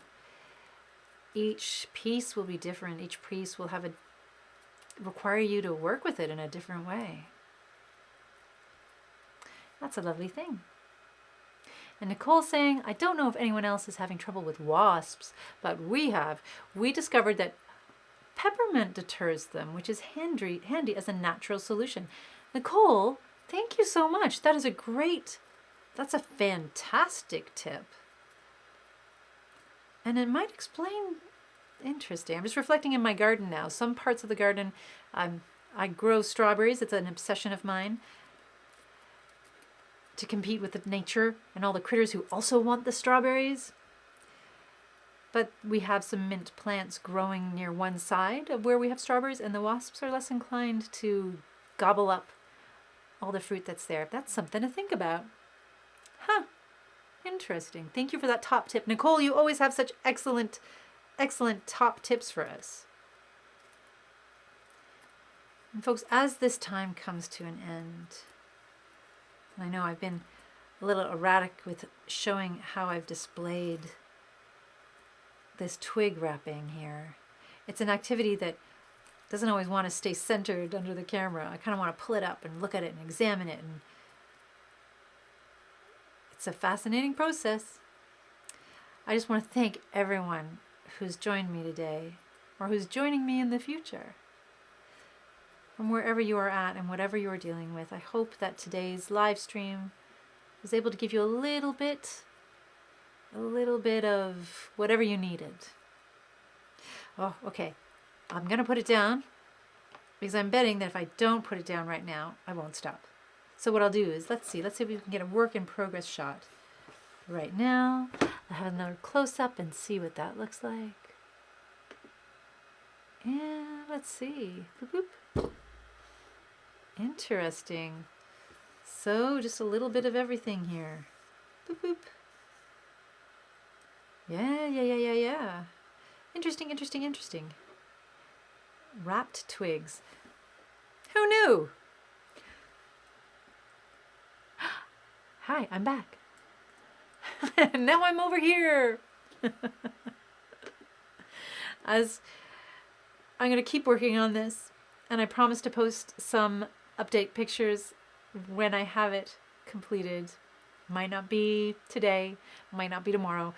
Each piece will be different. Each piece will have require you to work with it in a different way. That's a lovely thing. And Nicole's saying, I don't know if anyone else is having trouble with wasps, but we have. We discovered that peppermint deters them, which is handy as a natural solution. Nicole, thank you so much. That's a fantastic tip. And it might explain, interesting. I'm just reflecting in my garden now. Some parts of the garden, I grow strawberries. It's an obsession of mine to compete with the nature and all the critters who also want the strawberries. But we have some mint plants growing near one side of where we have strawberries, and the wasps are less inclined to gobble up all the fruit that's there. That's something to think about. Huh. Interesting. Thank you for that top tip. Nicole, you always have such excellent top tips for us. And folks, as this time comes to an end, and I know I've been a little erratic with showing how I've displayed this twig wrapping here. It's an activity that doesn't always want to stay centered under the camera. I kind of want to pull it up and look at it and examine it. And it's a fascinating process. I just want to thank everyone who's joined me today or who's joining me in the future. From wherever you are at and whatever you are dealing with, I hope that today's live stream was able to give you a little bit of whatever you needed. Oh, okay. I'm going to put it down because I'm betting that if I don't put it down right now, I won't stop. So what I'll do is, let's see if we can get a work in progress shot right now. I'll have another close up and see what that looks like. And let's see. Boop, boop. Interesting. So just a little bit of everything here. Boop, boop. Yeah. Interesting. Wrapped twigs. Who knew? Hi, I'm back. Now I'm over here. As I'm going to keep working on this, and I promise to post some update pictures when I have it completed. Might not be today, might not be tomorrow,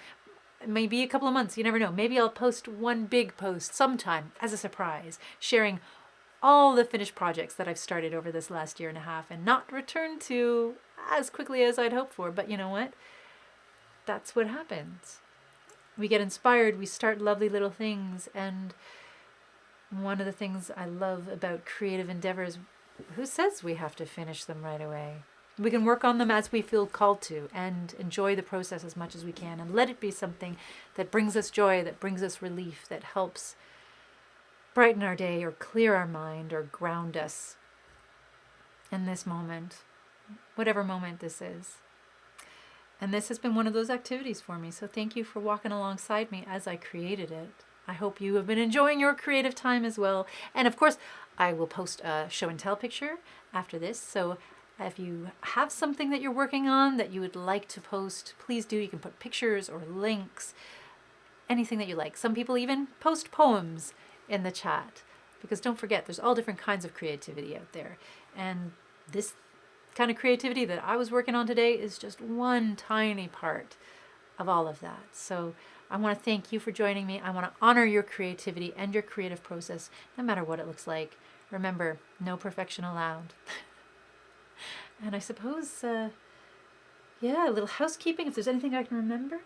maybe a couple of months, you never know. Maybe I'll post one big post sometime as a surprise, sharing all the finished projects that I've started over this last year and a half and not return to as quickly as I'd hoped for. But you know what? That's what happens. We get inspired, we start lovely little things, and one of the things I love about creative endeavors, who says we have to finish them right away? We can work on them as we feel called to and enjoy the process as much as we can and let it be something that brings us joy, that brings us relief, that helps brighten our day or clear our mind or ground us in this moment, whatever moment this is. And this has been one of those activities for me. So thank you for walking alongside me as I created it. I hope you have been enjoying your creative time as well. And of course, I will post a show and tell picture after this. So if you have something that you're working on that you would like to post, please do. You can put pictures or links, anything that you like. Some people even post poems in the chat, because don't forget, there's all different kinds of creativity out there. And this kind of creativity that I was working on today is just one tiny part of all of that. So I want to thank you for joining me. I want to honor your creativity and your creative process, no matter what it looks like. Remember, no perfection allowed. And I suppose, yeah, a little housekeeping, if there's anything I can remember.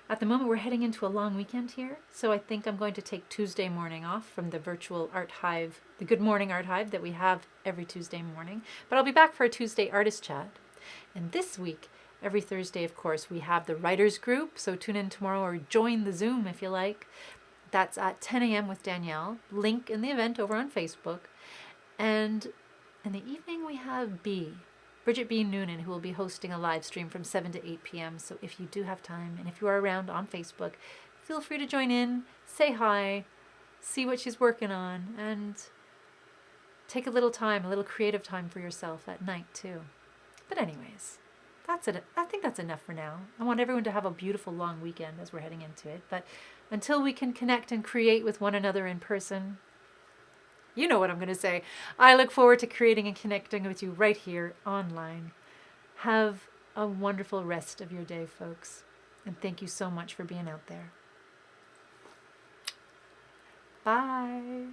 At the moment, we're heading into a long weekend here, so I think I'm going to take Tuesday morning off from the virtual Art Hive, the Good Morning Art Hive that we have every Tuesday morning. But I'll be back for a Tuesday artist chat. And this week, every Thursday, of course, we have the writers group, so tune in tomorrow or join the Zoom if you like. That's at 10 a.m. with Danielle. Link in the event over on Facebook. And in the evening, we have Bridget B. Noonan, who will be hosting a live stream from 7 to 8 p.m. So if you do have time and if you are around on Facebook, feel free to join in, say hi, see what she's working on, and take a little time, a little creative time for yourself at night too. But anyways, that's it. I think that's enough for now. I want everyone to have a beautiful long weekend as we're heading into it. But until we can connect and create with one another in person, you know what I'm going to say. I look forward to creating and connecting with you right here online. Have a wonderful rest of your day, folks. And thank you so much for being out there. Bye.